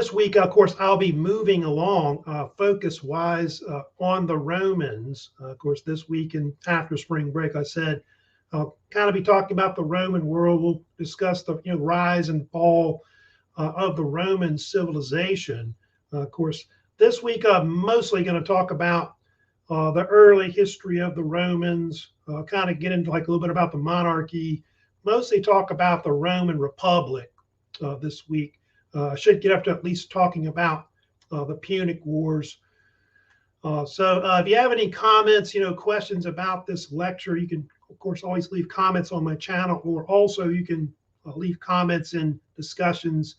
this week, of course, I'll be moving along focus-wise on the Romans. Of course, this week and after spring break, I said I'll kind of be talking about the Roman world. We'll discuss the rise and fall of the Roman civilization. Of course, this week I'm mostly going to talk about the early history of the Romans, kind of get into like a little bit about the monarchy, mostly talk about the Roman Republic this week. I should get up to at least talking about the Punic Wars. So if you have any comments, questions about this lecture, you can, of course, always leave comments on my channel, or also you can leave comments in discussions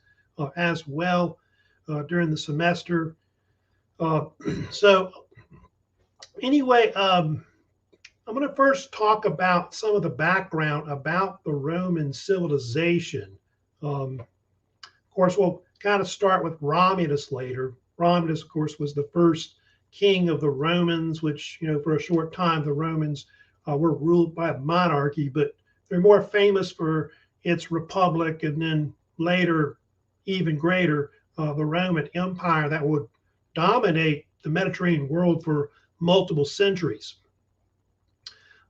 as well during the semester. So anyway, I'm going to first talk about some of the background about the Roman civilization. Of course, we'll kind of start with Romulus later. Romulus, of course, was the first king of the Romans, which, for a short time, the Romans were ruled by a monarchy, but they're more famous for its republic, and then later, even greater, the Roman Empire that would dominate the Mediterranean world for multiple centuries.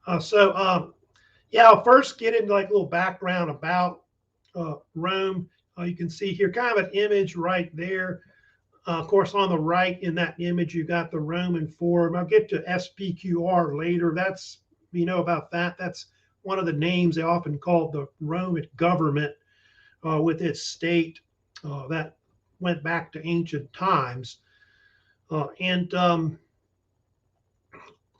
Yeah, I'll first get into like a little background about Rome. You can see here kind of an image right there. Of course, on the right in that image, you got the Roman Forum. I'll get to SPQR later. That's, about that. That's one of the names they often called the Roman government with its state that went back to ancient times. And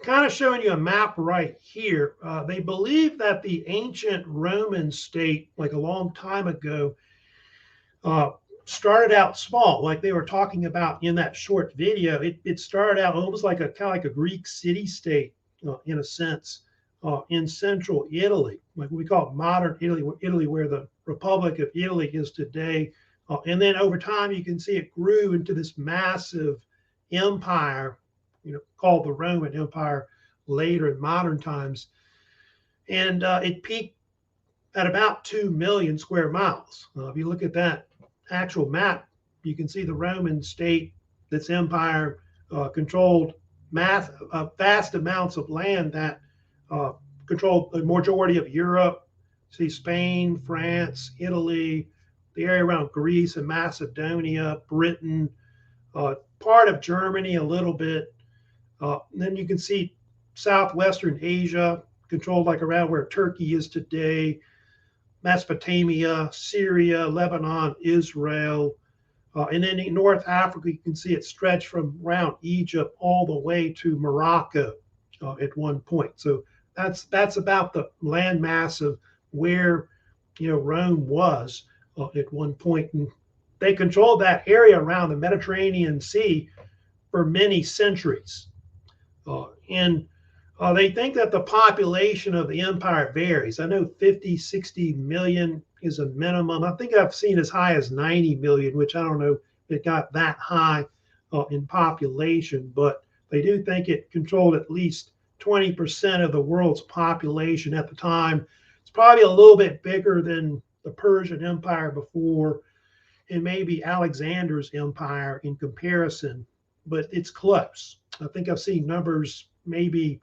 kind of showing you a map right here. They believe that the ancient Roman state, like a long time ago, started out small, like they were talking about in that short video. It started out almost like a kind of like a Greek city-state, in a sense, in central Italy, like we call it modern Italy, where the Republic of Italy is today. And then over time, you can see it grew into this massive empire, called the Roman Empire later in modern times. And it peaked at about 2 million square miles. If you look at that actual map, you can see the Roman state, this empire, controlled vast amounts of land that controlled the majority of Europe. See Spain, France, Italy, the area around Greece and Macedonia, Britain, part of Germany a little bit. Then you can see southwestern Asia, controlled like around where Turkey is today, Mesopotamia, Syria, Lebanon, Israel, and then in North Africa, you can see it stretched from around Egypt all the way to Morocco at one point. So that's about the land mass of where Rome was at one point, and they controlled that area around the Mediterranean Sea for many centuries. They think that the population of the empire varies. I know 50, 60 million is a minimum. I think I've seen as high as 90 million, which I don't know if it got that high in population, but they do think it controlled at least 20% of the world's population at the time. It's probably a little bit bigger than the Persian Empire before, and maybe Alexander's empire in comparison, but it's close. I think I've seen numbers, maybe,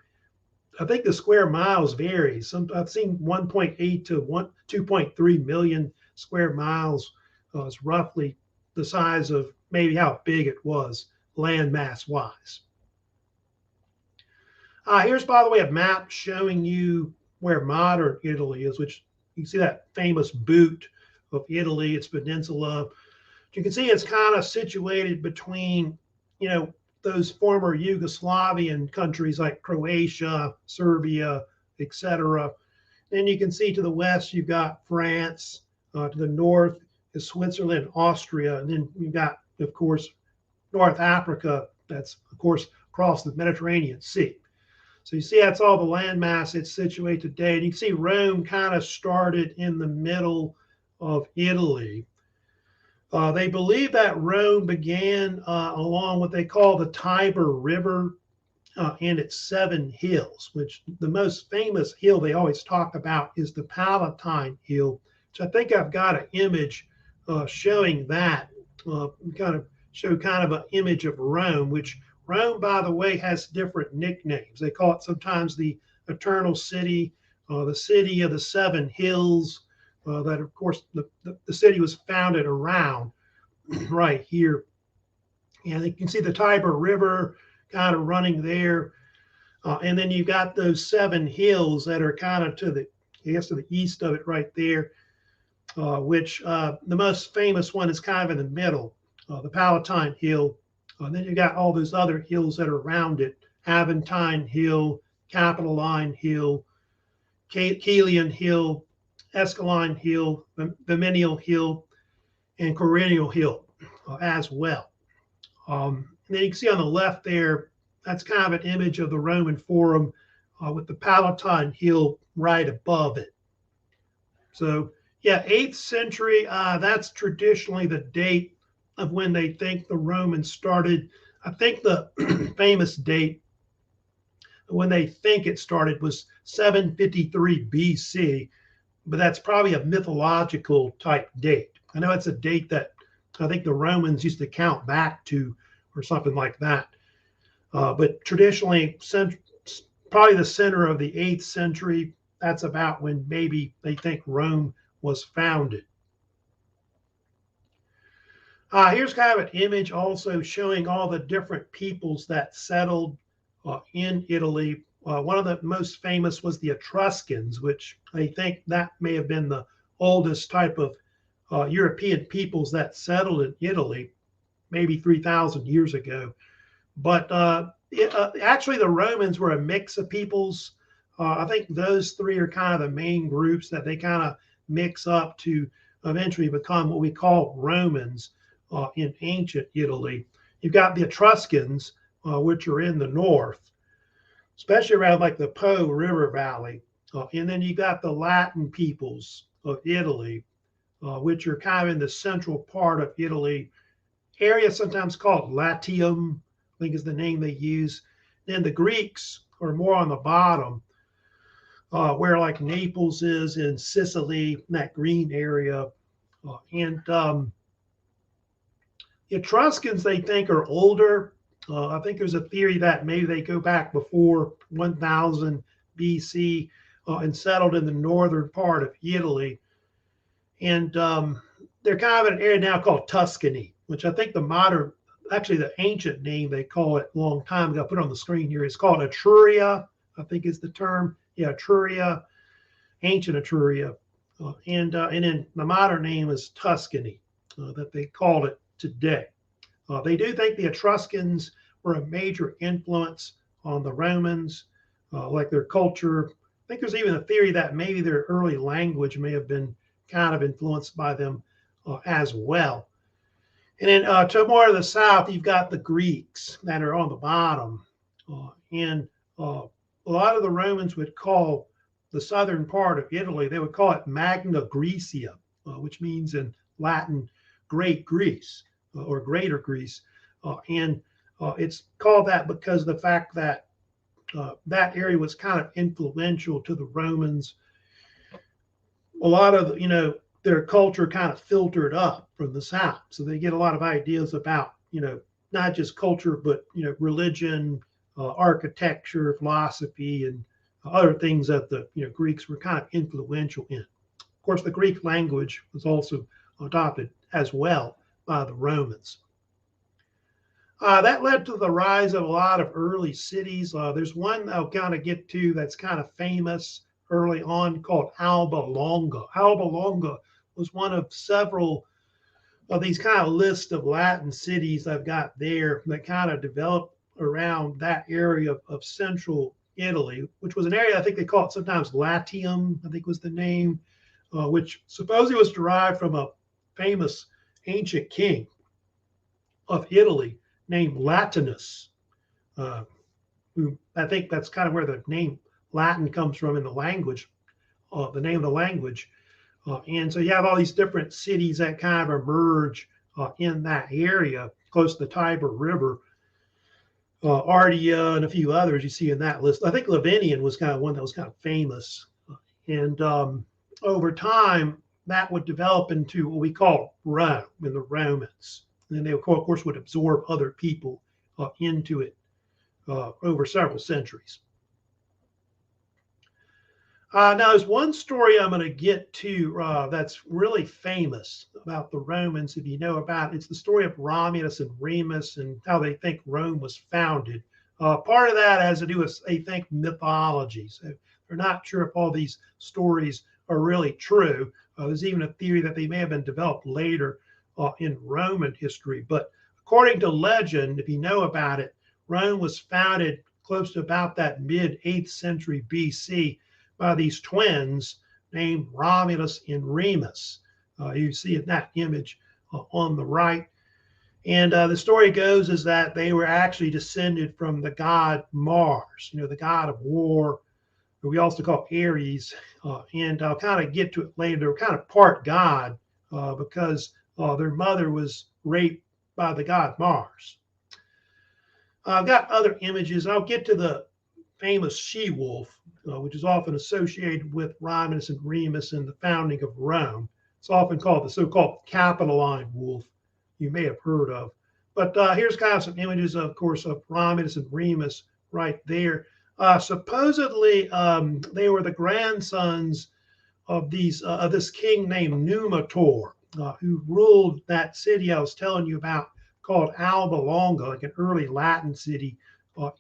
I think the square miles varies. I've seen 1.8 to 2.3 million square miles is roughly the size of maybe how big it was land mass wise. Here's, by the way, a map showing you where modern Italy is, which you can see that famous boot of Italy, its peninsula. You can see it's kind of situated between, those former Yugoslavian countries like Croatia, Serbia, etc. Then you can see to the west, you've got France. To the north is Switzerland, Austria. And then you've got, of course, North Africa. That's, of course, across the Mediterranean Sea. So you see that's all the landmass it's situated today. And you can see Rome kind of started in the middle of Italy. They believe that Rome began along what they call the Tiber River and its 7 hills, which the most famous hill they always talk about is the Palatine Hill, which I think I've got an image showing that. kind of show kind of an image of Rome, which Rome, by the way, has different nicknames. They call it sometimes the Eternal City, the City of the Seven Hills. That, of course, the city was founded around right here. And you can see the Tiber River kind of running there. And then you've got those seven hills that are kind of to the, I guess, to the east of it right there, which the most famous one is kind of in the middle, the Palatine Hill. And then you got all those other hills that are around it: Aventine Hill, Capitoline Hill, Caelian Hill, Escaline Hill, Viminial Hill, and Corinial Hill as well. And then you can see on the left there, that's kind of an image of the Roman Forum with the Palatine Hill right above it. So yeah, 8th century, that's traditionally the date of when they think the Romans started. I think the famous date when they think it started was 753 BC, but that's probably a mythological type date. I know it's a date that I think the Romans used to count back to or something like that. But traditionally, probably the center of the 8th century, that's about when maybe they think Rome was founded. Here's kind of an image also showing all the different peoples that settled in Italy. One of the most famous was the Etruscans, which they think that may have been the oldest type of European peoples that settled in Italy, maybe 3,000 years ago. But actually, the Romans were a mix of peoples. I think those three are kind of the main groups that they kind of mix up to eventually become what we call Romans in ancient Italy. You've got the Etruscans, which are in the north, especially around like the Po River Valley. And then you got the Latin peoples of Italy, which are kind of in the central part of Italy, area sometimes called Latium, I think is the name they use. Then the Greeks are more on the bottom, where like Naples is in Sicily, that green area. And the Etruscans, they think, are older. I think there's a theory that maybe they go back before 1000 BC and settled in the northern part of Italy. And they're kind of in an area now called Tuscany, which I think the modern, actually the ancient name they call it a long time ago, I put it on the screen here, it's called Etruria, I think is the term. Yeah, Etruria, ancient Etruria. And then the modern name is Tuscany, that they called it today. They do think the Etruscans were a major influence on the Romans, like their culture. I think there's even a theory that maybe their early language may have been kind of influenced by them as well. And then to more to the south, you've got the Greeks that are on the bottom. And a lot of the Romans would call the southern part of Italy, they would call it Magna Graecia, which means in Latin, Great Greece or Greater Greece. And it's called that because of the fact that that area was kind of influential to the Romans. A lot of, their culture kind of filtered up from the south. So they get a lot of ideas about, not just culture, but, religion, architecture, philosophy, and other things that the Greeks were kind of influential in. Of course, the Greek language was also adopted as well by the Romans. That led to the rise of a lot of early cities. There's one I'll kind of get to that's kind of famous early on called Alba Longa. Alba Longa was one of several of these kind of list of Latin cities I've got there that kind of developed around that area of central Italy, which was an area I think they call it sometimes Latium, I think was the name, which supposedly was derived from a famous ancient king of Italy named Latinus, who I think that's kind of where the name Latin comes from in the language, the name of the language. And so you have all these different cities that kind of emerge in that area close to the Tiber River. Ardea and a few others you see in that list. I think Lavinium was kind of one that was kind of famous. And over time, that would develop into what we call Rome and the Romans. And they, of course, would absorb other people into it over several centuries. Now, there's one story I'm going to get to that's really famous about the Romans, if you know about it. It's the story of Romulus and Remus and how they think Rome was founded. Part of that has to do with, they think, mythology. So they're not sure if all these stories are really true. There's even a theory that they may have been developed later in Roman history. But according to legend, if you know about it, Rome was founded close to about that mid-8th century BC by these twins named Romulus and Remus. You see in that image on the right. And the story goes is that they were actually descended from the god Mars, the god of war, who we also call Ares. And I'll kind of get to it later. They were kind of part god because their mother was raped by the god Mars. I've got other images. I'll get to the famous she-wolf, which is often associated with Romulus and Remus and the founding of Rome. It's often called the so-called Capitoline wolf, you may have heard of. But here's kind of some images, of course, of Romulus and Remus right there. Supposedly, they were the grandsons of this king named Numitor, who ruled that city I was telling you about called Alba Longa, like an early Latin city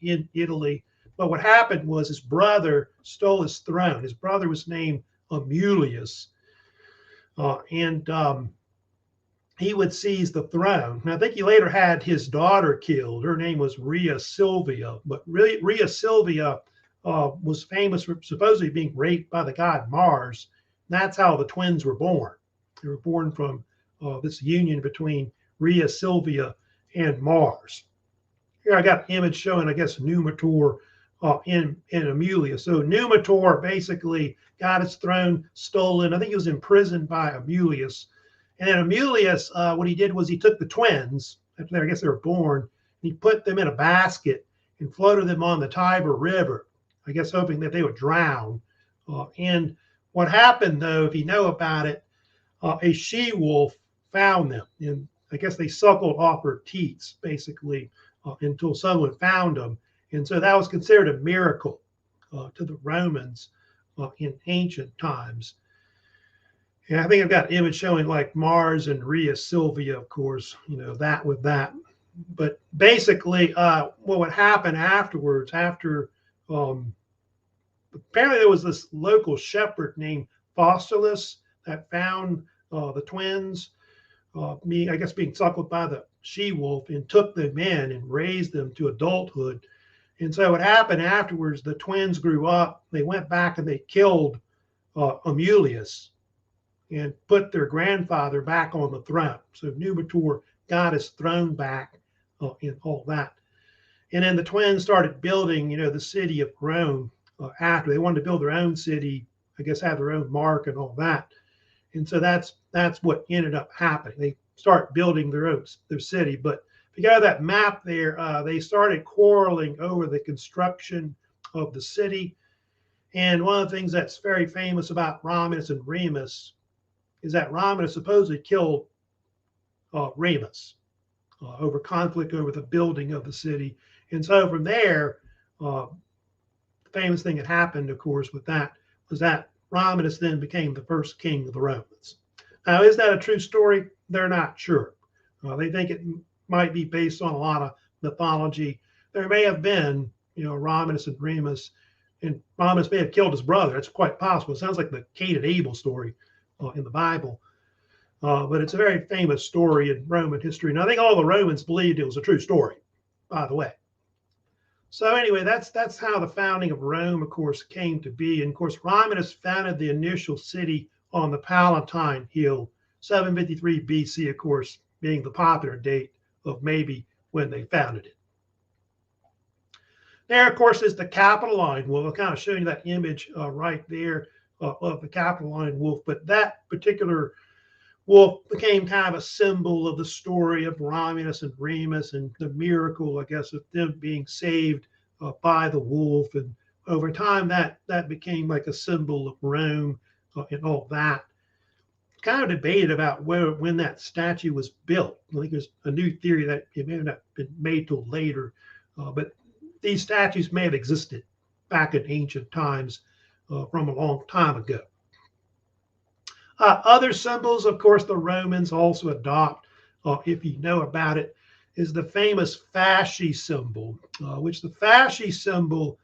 in Italy. But what happened was his brother stole his throne. His brother was named Amulius, and he would seize the throne. And I think he later had his daughter killed. Her name was Rhea Silvia, but Rhea Silvia was famous for supposedly being raped by the god Mars. And that's how the twins were born. They were born from this union between Rhea Silvia and Mars. Here I got an image showing, I guess, Numitor in Amulius. So Numitor basically got his throne stolen. I think he was imprisoned by Amulius. And then Amulius, what he did was he took the twins, after I guess they were born, and he put them in a basket and floated them on the Tiber River, I guess hoping that they would drown. And what happened, though, if you know about it, a she-wolf found them. And I guess they suckled off her teats, basically, until someone found them. And so that was considered a miracle to the Romans in ancient times. And I think I've got an image showing like Mars and Rhea Silvia, of course, that with that. But basically, what would happen afterwards, after apparently there was this local shepherd named Faustulus that found the twins, I guess being suckled by the she-wolf, and took them in and raised them to adulthood. And so what happened afterwards, the twins grew up, they went back and they killed Amulius and put their grandfather back on the throne. So Numitor got his throne back and all that. And then the twins started building, the city of Rome after. They wanted to build their own city, I guess have their own mark and all that. And so that's what ended up happening. They start building their city. But if you got that map there, they started quarreling over the construction of the city. And one of the things that's very famous about Romulus and Remus is that Romulus supposedly killed Remus over conflict over the building of the city. And so from there, the famous thing that happened, of course, with that was that Romulus then became the first king of the Romans. Now, is that a true story? They're not sure. They think it might be based on a lot of mythology. There may have been, Romulus and Remus, and Romulus may have killed his brother. It's quite possible. It sounds like the Cain and Abel story in the Bible. But it's a very famous story in Roman history. And I think all the Romans believed it was a true story, by the way. So anyway, that's how the founding of Rome, of course, came to be. And of course, Romulus founded the initial city on the Palatine Hill, 753 BC, of course, being the popular date of maybe when they founded it. There, of course, is the Capitoline wolf. I'll kind of show you that image right there of the Capitoline wolf. But that particular wolf became kind of a symbol of the story of Romulus and Remus and the miracle, I guess, of them being saved by the wolf. And over time, that became like a symbol of Rome and all that. kind of debated about when that statue was built. I think there's a new theory that it may have not been made till later, but these statues may have existed back in ancient times from a long time ago. Other symbols, of course, the Romans also adopt, if you know about it, is the famous fasci symbol, which the fasci symbol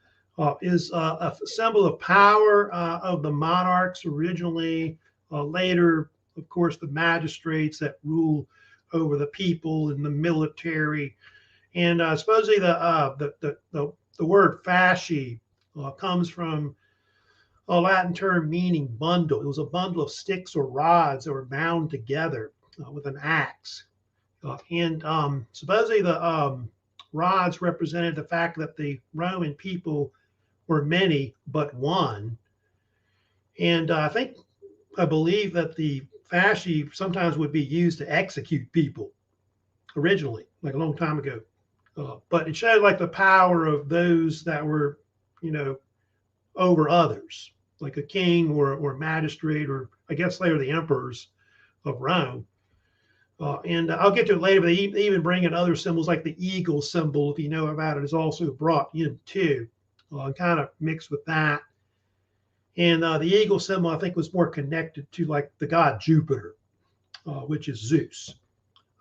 is a symbol of power of the monarchs originally. Later, of course, the magistrates that rule over the people and the military. And supposedly the word fasci comes from a Latin term meaning bundle. It was a bundle of sticks or rods that were bound together with an axe. And supposedly the rods represented the fact that the Roman people were many but one. And I believe that the fasci sometimes would be used to execute people originally, like a long time ago. But it showed like the power of those that were, over others, like a king or magistrate, or I guess later the emperors of Rome. And I'll get to it later, but they even bring in other symbols like the eagle symbol, if you know about it, is also brought in too, and kind of mixed with that. And the eagle symbol, I think, was more connected to like the god Jupiter, which is Zeus.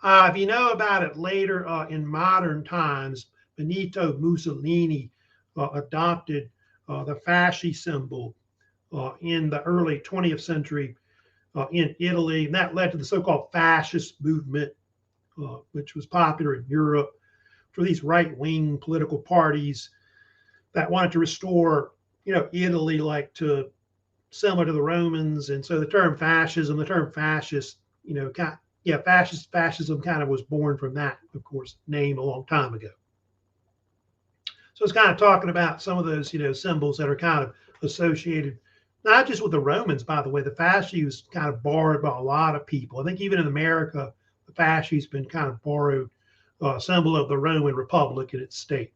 If you know about it later in modern times, Benito Mussolini adopted the fasci symbol in the early 20th century in Italy. And that led to the so-called fascist movement, which was popular in Europe for these right-wing political parties that wanted to restore, Italy like to similar to the Romans. And so the term fascism, the term fascist, fascism kind of was born from that, of course, name a long time ago. So it's kind of talking about some of those, symbols that are kind of associated, not just with the Romans, by the way. The fasci was kind of borrowed by a lot of people. I think even in America, the fasci has been kind of borrowed, symbol of the Roman Republic and its state.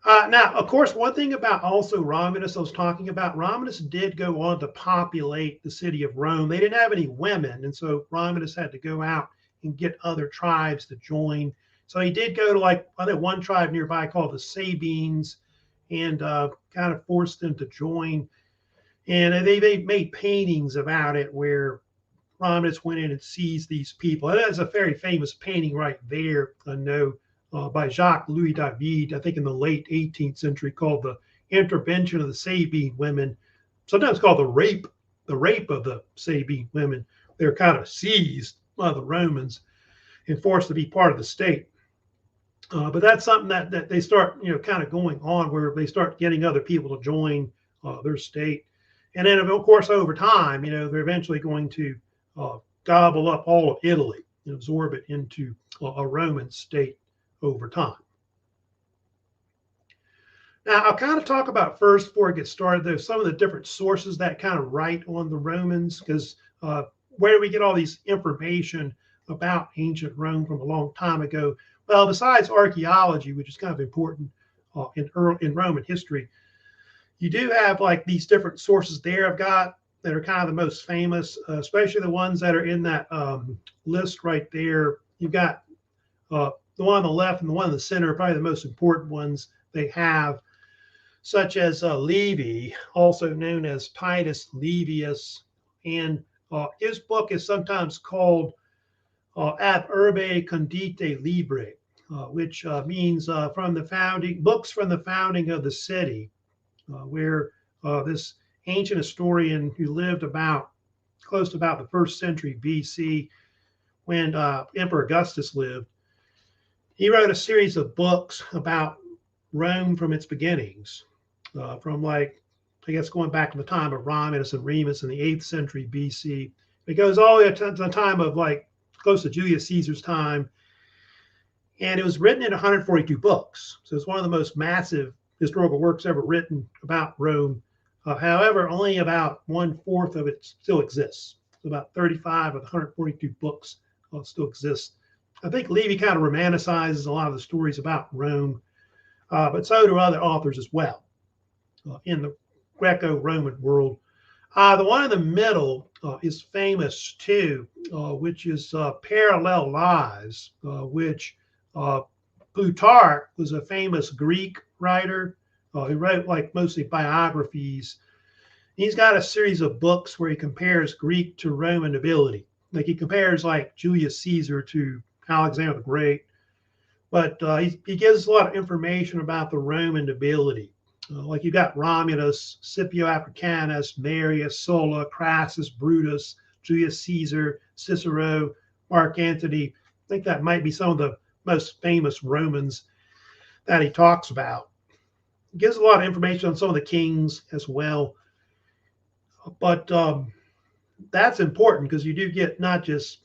Now, of course, one thing about also Romulus I was talking about, Romulus did go on to populate the city of Rome. They didn't have any women, and so Romulus had to go out and get other tribes to join. So he did go to I think one tribe nearby called the Sabines, and kind of forced them to join. And they made paintings about it where Romulus went in and seized these people. And that's a very famous painting right there, I know, by Jacques-Louis David, I think in the late 18th century, called The Intervention of the Sabine Women, sometimes called the rape of the Sabine women. They're kind of seized by the Romans and forced to be part of the state. But that's something that they start, kind of going on, where they start getting other people to join their state. And then, of course, over time, they're eventually going to gobble up all of Italy and absorb it into a Roman state over time. Now, I'll kind of talk about first, before I get started, there's some of the different sources that kind of write on the Romans, because where do we get all these information about ancient Rome from a long time ago? Well, besides archaeology, which is kind of important in Roman history, you do have like these different sources there I've got that are kind of the most famous, especially the ones that are in that list right there. You've got the one on the left and the one in the center are probably the most important ones they have, such as Livy, also known as Titus Livius. And his book is sometimes called Ab Urbe Condite Libre, which means from the founding, books from the founding of the city, where this ancient historian who lived close to about the 1st century BC, when Emperor Augustus lived, he wrote a series of books about Rome from its beginnings, from going back to the time of Romulus and Remus in the 8th century BC. It goes all the way to the time of close to Julius Caesar's time. And it was written in 142 books. So it's one of the most massive historical works ever written about Rome. However, only about 1/4 of it still exists. So about 35 of the 142 books still exist. I think Livy kind of romanticizes a lot of the stories about Rome, but so do other authors as well in the Greco-Roman world. The one in the middle is famous too, which is Parallel Lives, which Plutarch was a famous Greek writer who wrote like mostly biographies. He's got a series of books where he compares Greek to Roman nobility. Like he compares like Julius Caesar to Alexander the Great, but he gives a lot of information about the Roman nobility. Like you got Romulus, Scipio Africanus, Marius, Sulla, Crassus, Brutus, Julius Caesar, Cicero, Mark Antony. I think that might be some of the most famous Romans that he talks about. He gives a lot of information on some of the kings as well. But that's important because you do get not just,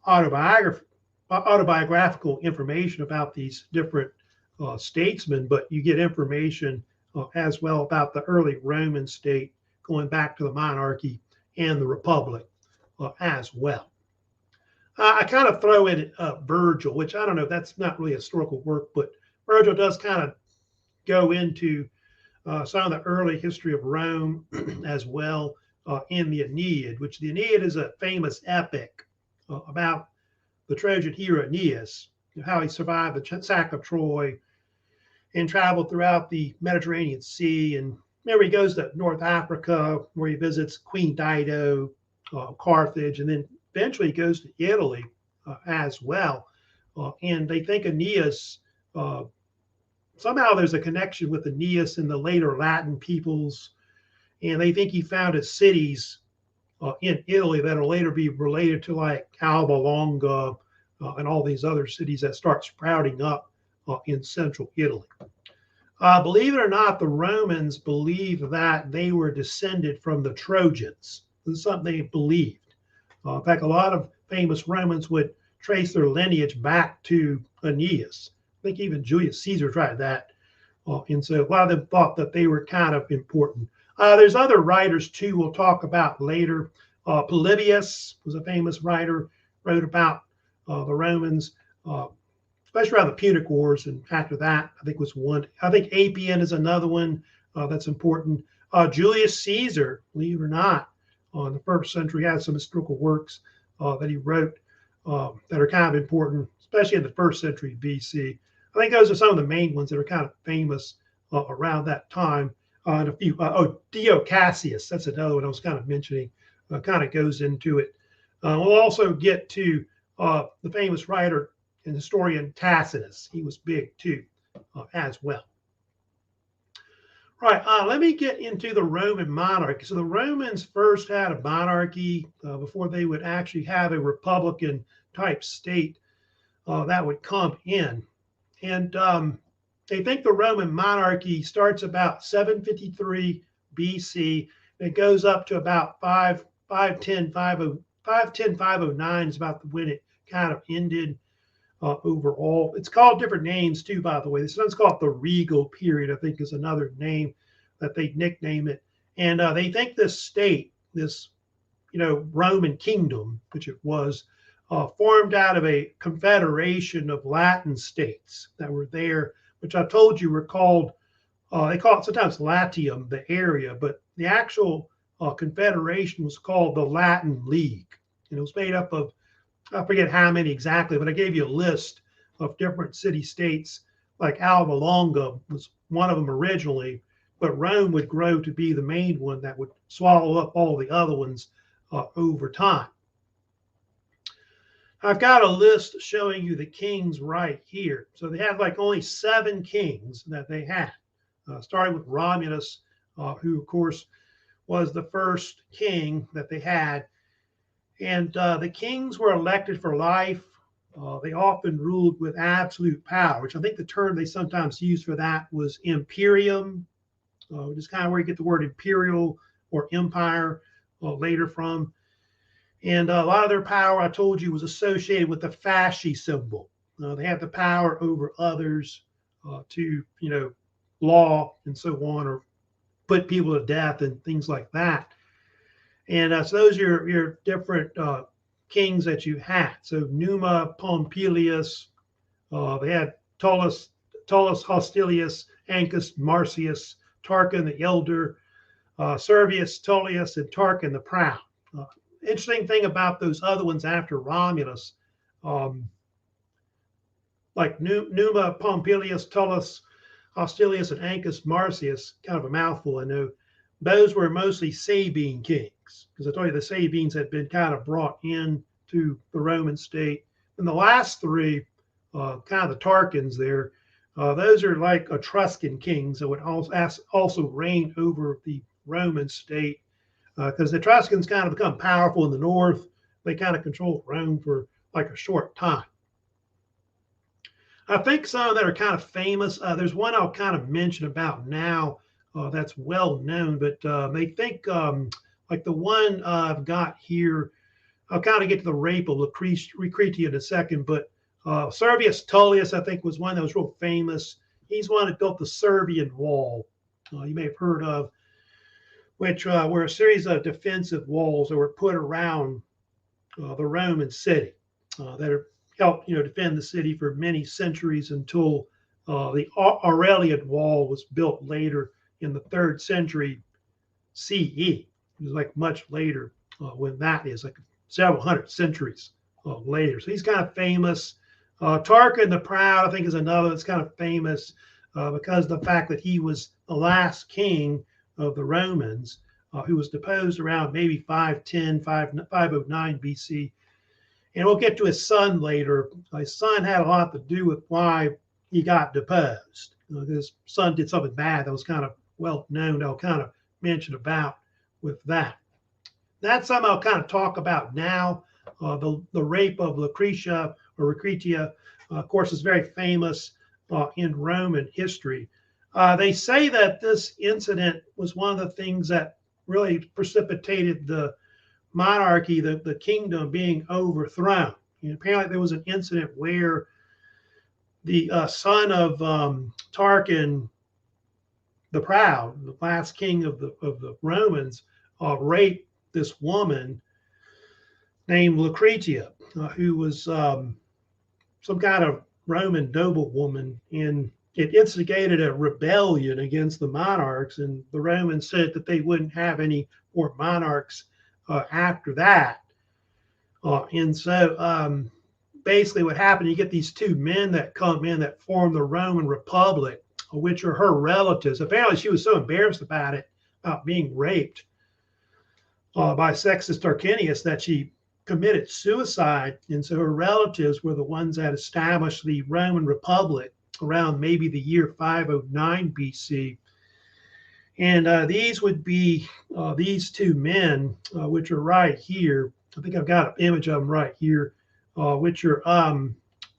autobiographical information about these different statesmen, but you get information as well about the early Roman state going back to the monarchy and the republic as well. I kind of throw in Virgil, which I don't know, that's not really a historical work, but Virgil does kind of go into some of the early history of Rome as well in the Aeneid, which the Aeneid is a famous epic about the Trojan hero Aeneas, how he survived the sack of Troy and traveled throughout the Mediterranean Sea. And remember, he goes to North Africa where he visits Queen Dido, Carthage, and then eventually he goes to Italy as well. And they think Aeneas, somehow there's a connection with Aeneas and the later Latin peoples. And they think he founded cities in Italy that'll later be related to like Alba Longa and all these other cities that start sprouting up in central Italy. Believe it or not, the Romans believed that they were descended from the Trojans. This is something they believed. In fact, a lot of famous Romans would trace their lineage back to Aeneas. I think even Julius Caesar tried that. And so a lot of them thought that they were kind of important. There's other writers too we'll talk about later. Polybius was a famous writer, wrote about the Romans, especially around the Punic Wars. And after that, I think was one. I think Appian is another one that's important. Julius Caesar, believe it or not, in the first century had some historical works that he wrote that are kind of important, especially in the first century BC. I think those are some of the main ones that are kind of famous around that time. And a few, Dio Cassius, that's another one I was kind of mentioning, kind of goes into it. We'll also get to the famous writer and historian Tacitus. He was big too, as well. Right, let me get into the Roman monarchy. So the Romans first had a monarchy before they would actually have a republican type state that would come in. And they think the Roman monarchy starts about 753 BC. And it goes up to about 510, 509 is about when it kind of ended overall. It's called different names too, by the way. This one's called the Regal period, I think is another name that they nickname it. And they think this state, this Roman kingdom, which it was, formed out of a confederation of Latin states that were there, which I told you were called, they call it sometimes Latium, the area, but the actual confederation was called the Latin League. And it was made up of, I forget how many exactly, but I gave you a list of different city-states, like Alba Longa was one of them originally, but Rome would grow to be the main one that would swallow up all the other ones over time. I've got a list showing you the kings right here. So they had like only 7 kings that they had, starting with Romulus, who of course was the first king that they had. And the kings were elected for life. They often ruled with absolute power, which I think the term they sometimes used for that was imperium, which is kind of where you get the word imperial or empire later from. And a lot of their power, I told you, was associated with the fasci symbol. They had the power over others to, law and so on, or put people to death and things like that. And so those are your different kings that you had. So Numa Pompilius, they had Tullus Hostilius, Ancus Marcius, Tarquin the Elder, Servius, Tullius, and Tarquin the Proud. Interesting thing about those other ones after Romulus, like Numa, Pompilius, Tullus, Hostilius, and Ancus Marcius, kind of a mouthful, I know. Those were mostly Sabine kings, because I told you the Sabines had been kind of brought into the Roman state. And the last three, kind of the Tarquins there, those are like Etruscan kings that would also reign over the Roman state, because the Etruscans kind of become powerful in the north. They kind of control Rome for like a short time. I think some that are kind of famous. There's one I'll kind of mention about now that's well known, but they think like the one I've got here. I'll kind of get to the rape of Lucretia in a second, but Servius Tullius, I think, was one that was real famous. He's one that built the Servian Wall, you may have heard of, which were a series of defensive walls that were put around the Roman city that helped, defend the city for many centuries until the Aurelian Wall was built later in the 3rd century CE. It was like much later when that is, like several hundred centuries later. So he's kind of famous. Tarquin the Proud, I think, is another that's kind of famous because of the fact that he was the last king of the Romans who was deposed around maybe 510, 509 BC. And we'll get to his son later. His son had a lot to do with why he got deposed. His son did something bad that was kind of well known. I'll kind of mention about with that. That's something I'll kind of talk about now. The rape of Lucretia, of course, is very famous in Roman history. They say that this incident was one of the things that really precipitated the monarchy, the kingdom being overthrown. And apparently there was an incident where the son of Tarquin the Proud, the last king of the Romans, raped this woman named Lucretia, who was some kind of Roman noblewoman, and it instigated a rebellion against the monarchs, and the Romans said that they wouldn't have any more monarchs after that. And so basically what happened, you get these two men that come in that form the Roman Republic, which are her relatives. Apparently she was so embarrassed about it, about being raped by Sextus Tarquinius, that she committed suicide. And so her relatives were the ones that established the Roman Republic around maybe the year 509 BC. And these would be these two men, which are right here. I think I've got an image of them right here, which are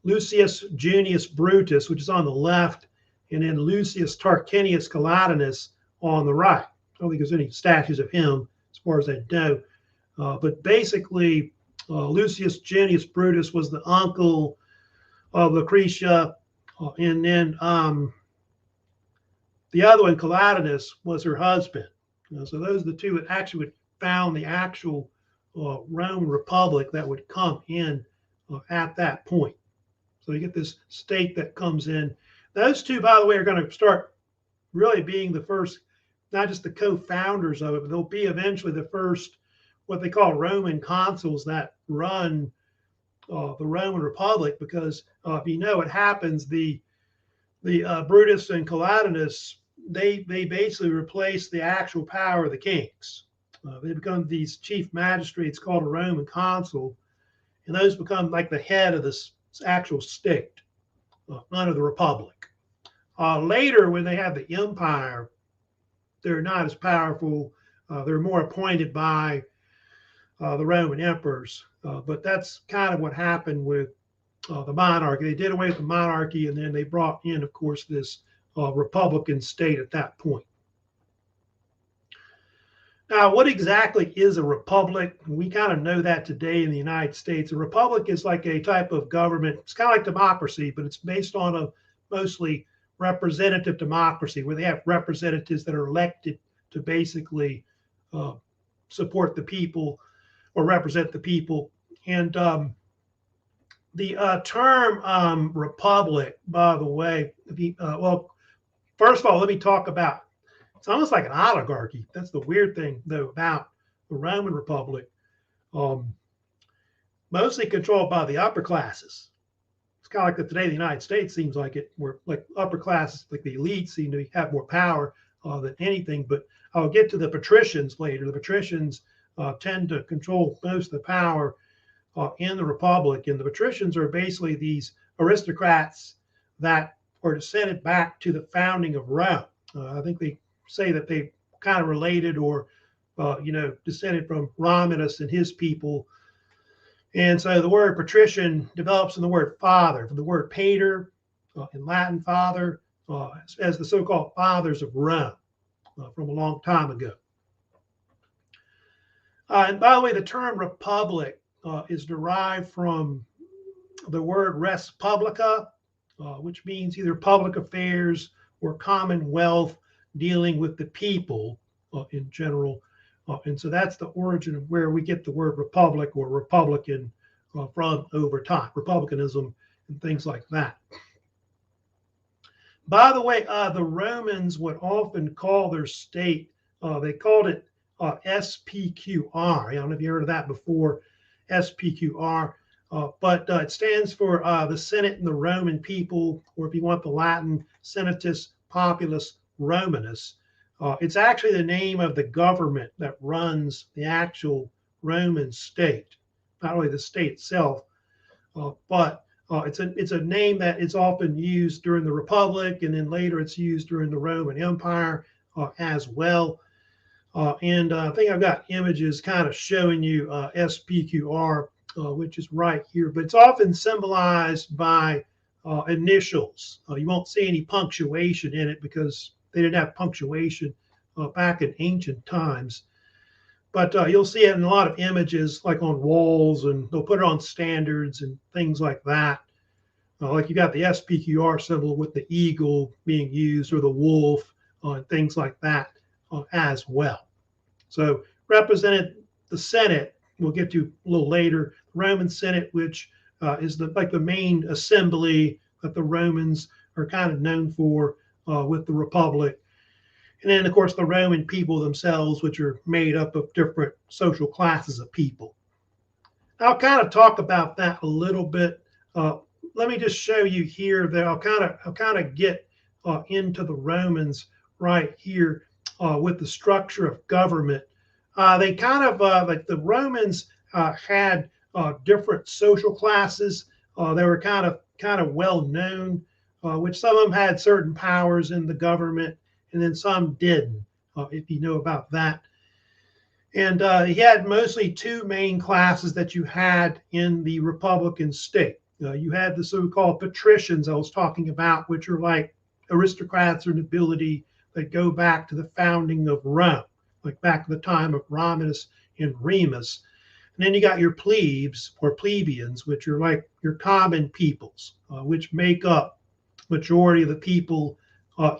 Lucius Junius Brutus, which is on the left, and then Lucius Tarquinius Collatinus on the right. I don't think there's any statues of him as far as I know. But basically, Lucius Junius Brutus was the uncle of Lucretia, and then the other one, Collatinus, was her husband. So those are the two that actually would found the actual Roman Republic that would come in at that point. So you get this state that comes in. Those two, by the way, are going to start really being the first, not just the co-founders of it, but they'll be eventually the first, what they call Roman consuls that run the Roman Republic. Because if you know what happens, the Brutus and Collatinus, they basically replace the actual power of the kings. They become these chief magistrates called a Roman consul, and those become like the head of this actual state under the Republic. Later, when they have the empire, they're not as powerful. They're more appointed by the Roman emperors. But that's kind of what happened with the monarchy. They did away with the monarchy, and then they brought in, of course, this Republican state at that point. Now, what exactly is a republic? We kind of know that today in the United States. A republic is like a type of government. It's kind of like democracy, but it's based on a mostly representative democracy, where they have representatives that are elected to basically support the people or represent the people. And the term republic, by the way, well, first of all, let me talk about It's almost like an oligarchy. That's the weird thing, though, about the Roman Republic. Mostly controlled by the upper classes. It's kind of like today, the United States seems like it, where like upper classes, like the elites, seem to have more power than anything. But I'll get to the patricians later. The patricians tend to control most of the power in the Republic. And the patricians are basically these aristocrats that are descended back to the founding of Rome. I think they say that they kind of related or, descended from Romulus and his people. And so the word patrician develops from the word father, from the word pater, in Latin father, as the so-called fathers of Rome from a long time ago. And by the way, the term republic is derived from the word res publica, which means either public affairs or commonwealth dealing with the people in general. And so that's the origin of where we get the word republic or republican from over time, republicanism and things like that. By the way, the Romans would often call their state, they called it SPQR. I don't know if you heard of that before, SPQR, but it stands for the Senate and the Roman people, or if you want the Latin, Senatus Populus Romanus. It's actually the name of the government that runs the actual Roman state, not only the state itself, but it's a name that is often used during the Republic, and then later it's used during the Roman Empire as well. And I think I've got images kind of showing you SPQR, which is right here, but it's often symbolized by initials. You won't see any punctuation in it because they didn't have punctuation back in ancient times. But you'll see it in a lot of images, like on walls, and they'll put it on standards and things like that. Like you got the SPQR symbol with the eagle being used, or the wolf, and things like that as well. So represented the Senate, we'll get to a little later, the Roman Senate, which is like the main assembly that the Romans are kind of known for with the Republic. And then, of course, the Roman people themselves, which are made up of different social classes of people. I'll kind of talk about that a little bit. Let me just show you here that I'll kind of get into the Romans right here with the structure of government. They kind of like the Romans had different social classes. They were kind of well known, which some of them had certain powers in the government, and then some didn't, if you know about that. And he had mostly two main classes that you had in the Republican state. You had the so-called patricians I was talking about, which are like aristocrats or nobility that go back to the founding of Rome, like back to the time of Romulus and Remus. And then you got your plebes or plebeians, which are like your common peoples, which make up majority of the people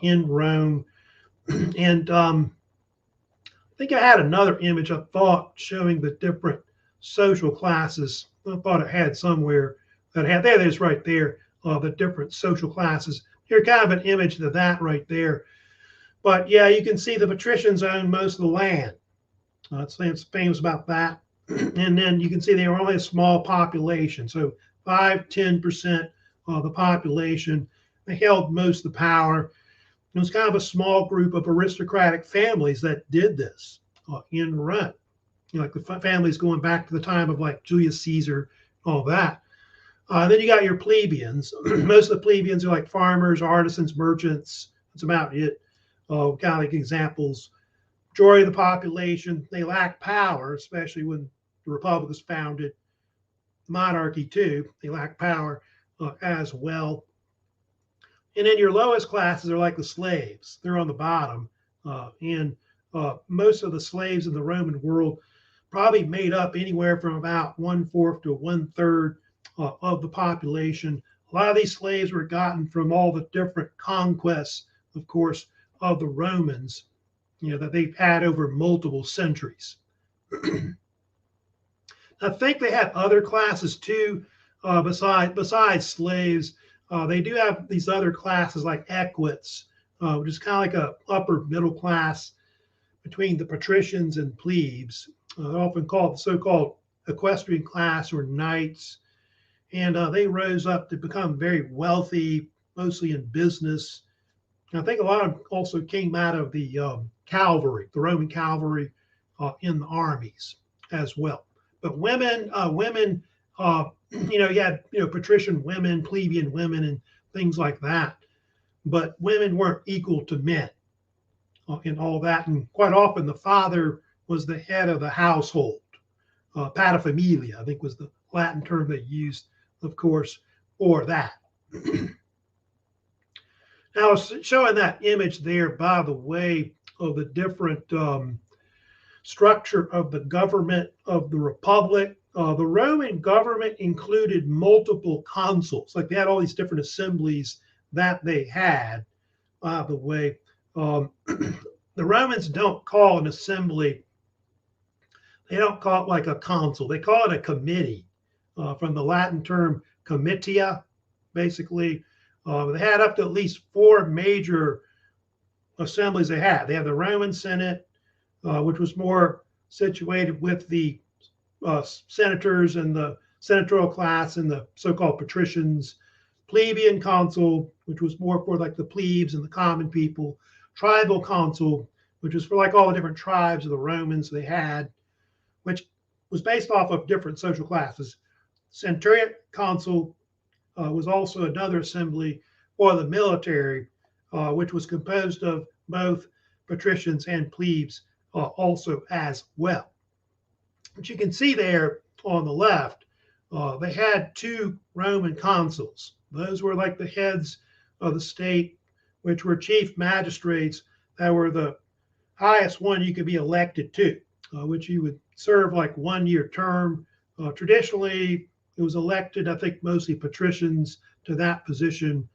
in Rome. And I think I had another image, I thought, showing the different social classes. I thought it had somewhere that had, there it is right there, the different social classes. Here's kind of an image of that right there. But yeah, you can see the patricians own most of the land. It's famous about that. And then you can see they were only a small population. So 5–10% of the population. They held most of the power. It was kind of a small group of aristocratic families that did this in Rome. Like the families going back to the time of like Julius Caesar, all that. Then you got your plebeians. Most of the plebeians are like farmers, artisans, merchants. That's about it. Kind of like examples. Majority of the population, they lack power, especially when the Republic was founded. Monarchy too, they lack power as well. And then your lowest classes are like the slaves. They're on the bottom. And most of the slaves in the Roman world probably made up anywhere from about 1/4 to 1/3 of the population. A lot of these slaves were gotten from all the different conquests, of course, of the Romans, that they've had over multiple centuries. I think they had other classes too, besides slaves. They do have these other classes like equites, which is kind of like a upper middle class between the patricians and plebes, often called the so-called equestrian class or knights. And they rose up to become very wealthy, mostly in business. And I think a lot of them also came out of the cavalry, the Roman cavalry in the armies as well. But women, you had patrician women, plebeian women, and things like that. But women weren't equal to men in all that, and quite often the father was the head of the household. Paterfamilia, I think, was the Latin term they used, of course, for that. Now, showing that image there, by the way, of the different structure of the government of the Republic. The Roman government included multiple consuls. Like they had all these different assemblies that they had, by the way. The Romans don't call an assembly, they don't call it like a consul. They call it a committee, from the Latin term comitia, basically. They had up to at least 4 major assemblies they had. They had the Roman Senate, which was more situated with the senators and the senatorial class and the so-called patricians. Plebeian consul, which was more for like the plebes and the common people. Tribal consul, which was for like all the different tribes of the Romans they had, which was based off of different social classes. Centuriate consul was also another assembly for the military, which was composed of both patricians and plebes also as well. But you can see there on the left, they had 2 Roman consuls. Those were like the heads of the state, which were chief magistrates that were the highest one you could be elected to, which you would serve like 1-year term. Traditionally, it was elected, I think, mostly patricians to that position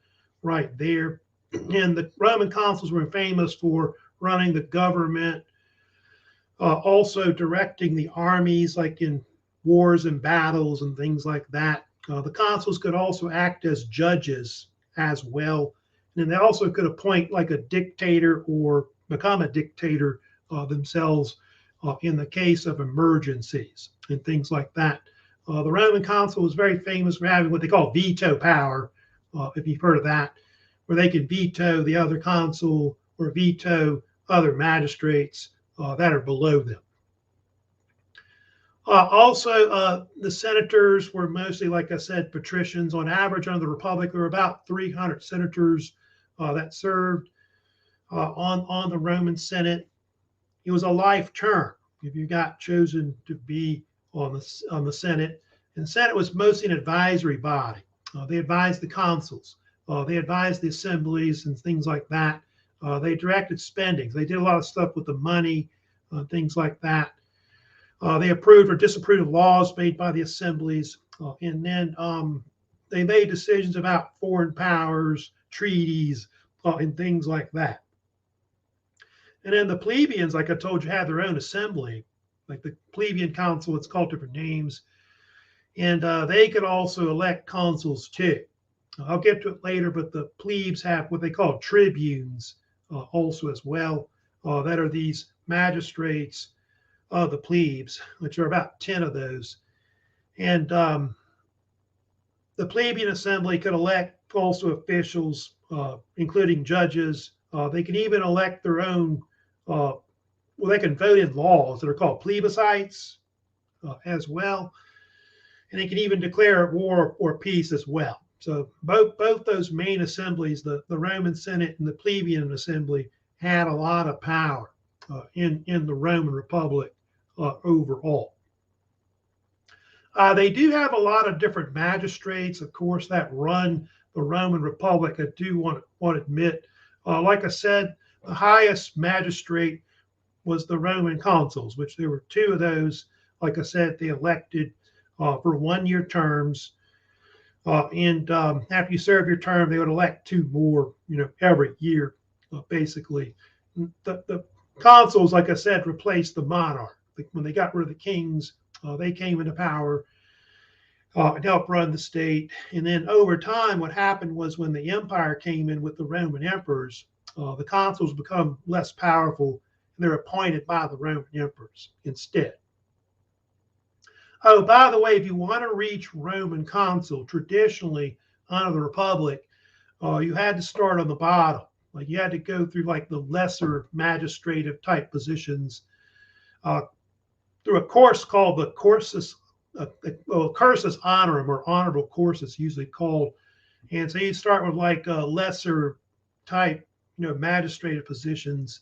right there. And the Roman consuls were famous for running the government, also directing the armies, like in wars and battles and things like that. The consuls could also act as judges as well. And they also could appoint like a dictator or become a dictator themselves in the case of emergencies and things like that. The Roman consul was very famous for having what they call veto power, if you've heard of that, where they could veto the other consul or veto other magistrates that are below them. Also, the senators were mostly, like I said, patricians. On average, under the Republic, there were about 300 senators that served on the Roman Senate. It was a life term if you got chosen to be on the Senate. And the Senate was mostly an advisory body. They advised the consuls. They advised the assemblies and things like that. They directed spending. They did a lot of stuff with the money, things like that. They approved or disapproved of laws made by the assemblies. And then they made decisions about foreign powers, treaties, and things like that. And then the plebeians, like I told you, had their own assembly, like the plebeian council. It's called different names. And they could also elect consuls too. I'll get to it later, but the plebes have what they call tribunes also as well, that are these magistrates of the plebes, which are about 10 of those. And the plebeian assembly could elect also officials, including judges. They can even elect their own, they can vote in laws that are called plebiscites as well. And they can even declare war or peace as well. So both those main assemblies, the Roman Senate and the plebeian assembly, had a lot of power in the Roman Republic overall. They do have a lot of different magistrates, of course, that run the Roman Republic. I do want to admit, like I said, the highest magistrate was the Roman consuls, which there were 2 of those. Like I said, they elected for 1-year terms. And after you serve your term, they would elect 2 more, every year, basically. The consuls, like I said, replaced the monarch. When they got rid of the kings, they came into power and helped run the state. And then over time, what happened was when the empire came in with the Roman emperors, the consuls become less powerful, and they're appointed by the Roman emperors instead. Oh, by the way, if you want to reach Roman consul, traditionally under the Republic, you had to start on the bottom. Like you had to go through like the lesser magistrative type positions through a course called the cursus honorum, or honorable courses usually called. And so you start with like lesser type, magistrative positions,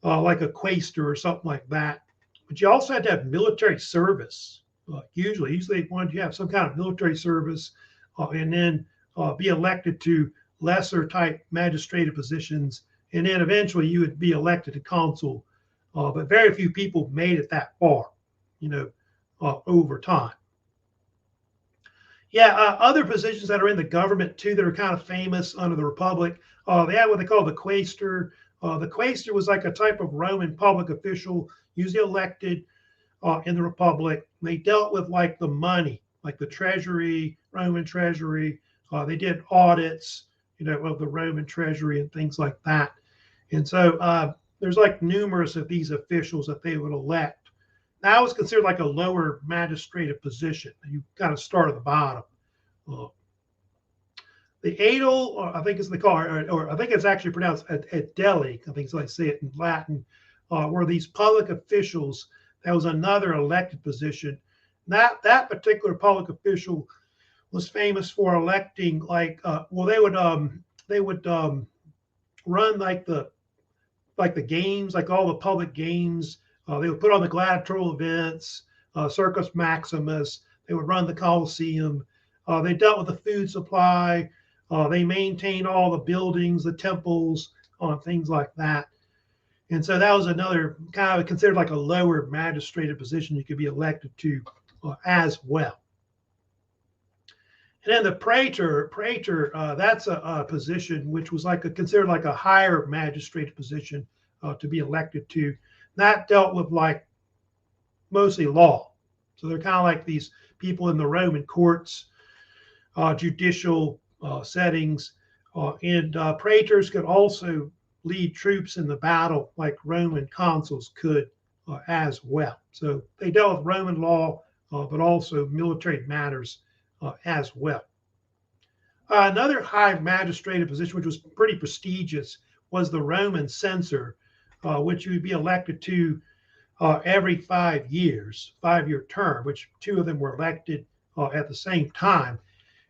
like a quaestor or something like that. But you also had to have military service. Usually they wanted you to have some kind of military service, and then be elected to lesser type magistrative positions, and then eventually you would be elected to consul. But very few people made it that far, over time. Yeah, other positions that are in the government too that are kind of famous under the Republic, they had what they call the quaestor. The quaestor was like a type of Roman public official, usually elected in the Republic. They dealt with like the money, like the treasury, Roman treasury. They did audits, of the Roman treasury and things like that. And so there's like numerous of these officials that they would elect. That was considered like a lower magistrative position. You kind of start at the bottom. The aedile, I think is the call, or I think it's actually pronounced aedile, I think so I say it in Latin, were these public officials. That was another elected position. That particular public official was famous for electing they would run like the games, like all the public games. They would put on the gladiatorial events, Circus Maximus. They would run the Colosseum. They dealt with the food supply. They maintained all the buildings, the temples, things like that. And so that was another kind of considered like a lower magistrative position you could be elected to as well. And then the praetor, that's a position which was considered like a higher magistrative position to be elected to. That dealt with like mostly law. So they're kind of like these people in the Roman courts, judicial settings, and praetors could also lead troops in the battle like Roman consuls could as well. So they dealt with Roman law, but also military matters as well. Another high magistrative position, which was pretty prestigious, was the Roman censor, which you would be elected to every 5 years, 5-year term, which 2 of them were elected at the same time.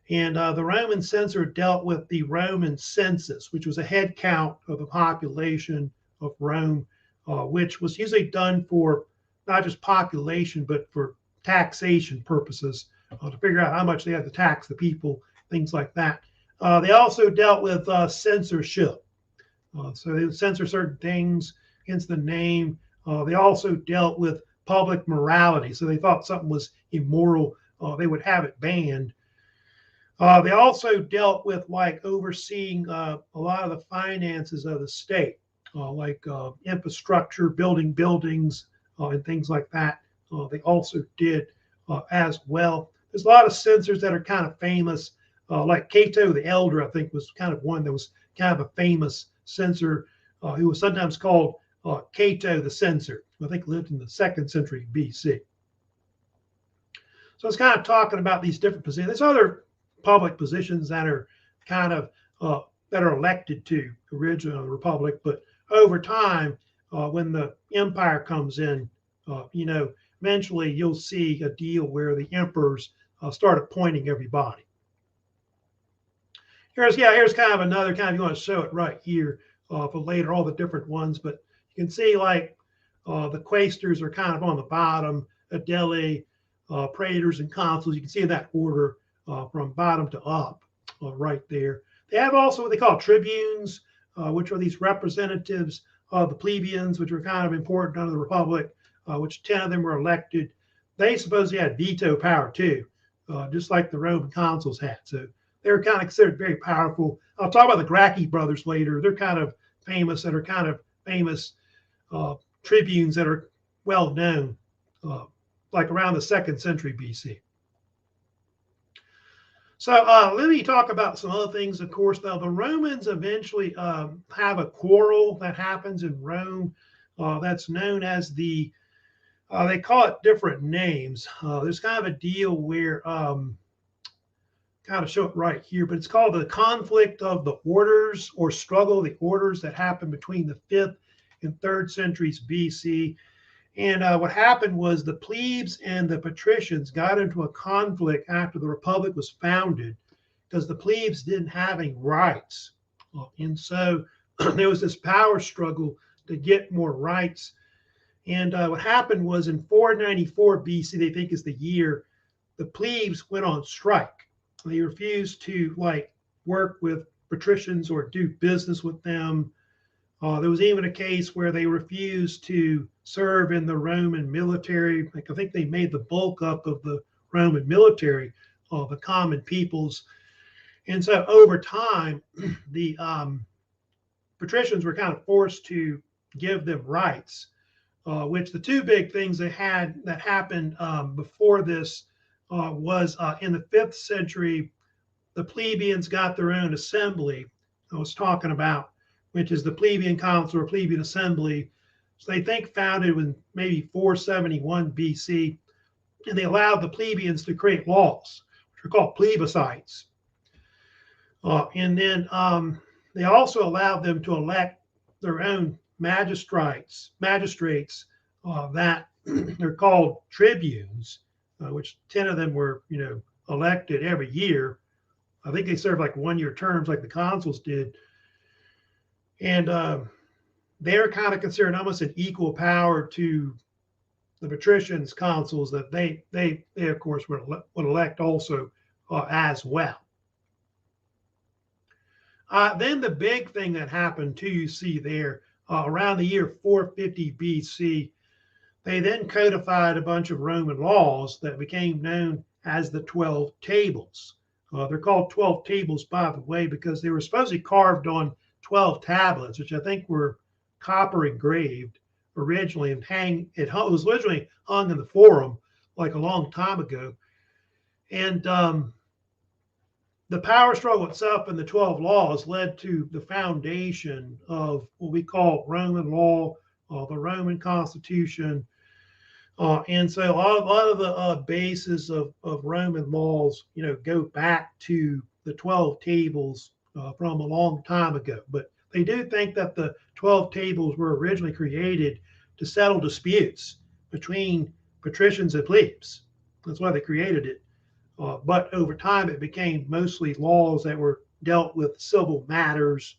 And the Roman censor dealt with the Roman census, which was a head count of the population of Rome, which was usually done for not just population, but for taxation purposes, to figure out how much they had to tax the people, things like that. They also dealt with censorship. So they would censor certain things against the name. They also dealt with public morality. So they thought something was immoral, they would have it banned. They also dealt with like overseeing a lot of the finances of the state, like infrastructure, building buildings, and things like that. They also did as well. There's a lot of censors that are kind of famous, like Cato the Elder, I think, was kind of one that was kind of a famous censor, who was sometimes called Cato the Censor. I think lived in the 2nd century BC. So it's kind of talking about these different positions. There's other public positions that are kind of that are elected to original republic, but over time, when the empire comes in, eventually you'll see a deal where the emperors start appointing everybody. Here's kind of another kind of, you want to show it right here for later, all the different ones, but you can see like the quaestors are kind of on the bottom, aedile, praetors, and consuls. You can see in that order from bottom to up right there. They have also what they call tribunes, which are these representatives of the plebeians, which were kind of important under the Republic, which 10 of them were elected. They supposedly had veto power too, just like the Roman consuls had. So they were kind of considered very powerful. I'll talk about the Gracchi brothers later. They're kind of famous, tribunes that are well known, like around the 2nd century BC. So let me talk about some other things. Of course, now the Romans eventually have a quarrel that happens in Rome that's known as they call it different names. There's kind of a deal where, kind of show it right here, but it's called the conflict of the orders or struggle of the orders that happened between the 5th and 3rd centuries BC. And what happened was the plebes and the patricians got into a conflict after the Republic was founded because the plebes didn't have any rights. And so there was this power struggle to get more rights. And what happened was in 494 BC, they think is the year, the plebes went on strike. They refused to work with patricians or do business with them. There was even a case where they refused to serve in the Roman military. I think they made the bulk up of the Roman military, the common peoples. And so over time, the patricians were kind of forced to give them rights, which the two big things that happened before this was in the 5th century, the plebeians got their own assembly I was talking about, which is the plebeian council or plebeian assembly. So they think founded in maybe 471 BC, and they allowed the plebeians to create laws, which are called plebiscites. And then they also allowed them to elect their own magistrates that they're called tribunes, which 10 of them were, elected every year. I think they served like 1-year terms like the consuls did. And they're kind of considered almost an equal power to the patricians, consuls, that they of course would elect also as well. Then the big thing that happened too, you see there, around the year 450 BC, they then codified a bunch of Roman laws that became known as the 12 Tables. They're called 12 Tables, by the way, because they were supposedly carved on 12 tablets, which I think were copper engraved originally, and it was originally hung in the Forum like a long time ago. And the power struggle itself and the 12 laws led to the foundation of what we call Roman law, the Roman Constitution. And so a lot of the bases of Roman laws, go back to the 12 tables from a long time ago. But they do think that the 12 tables were originally created to settle disputes between patricians and plebes. That's why they created it. But over time, it became mostly laws that were dealt with civil matters.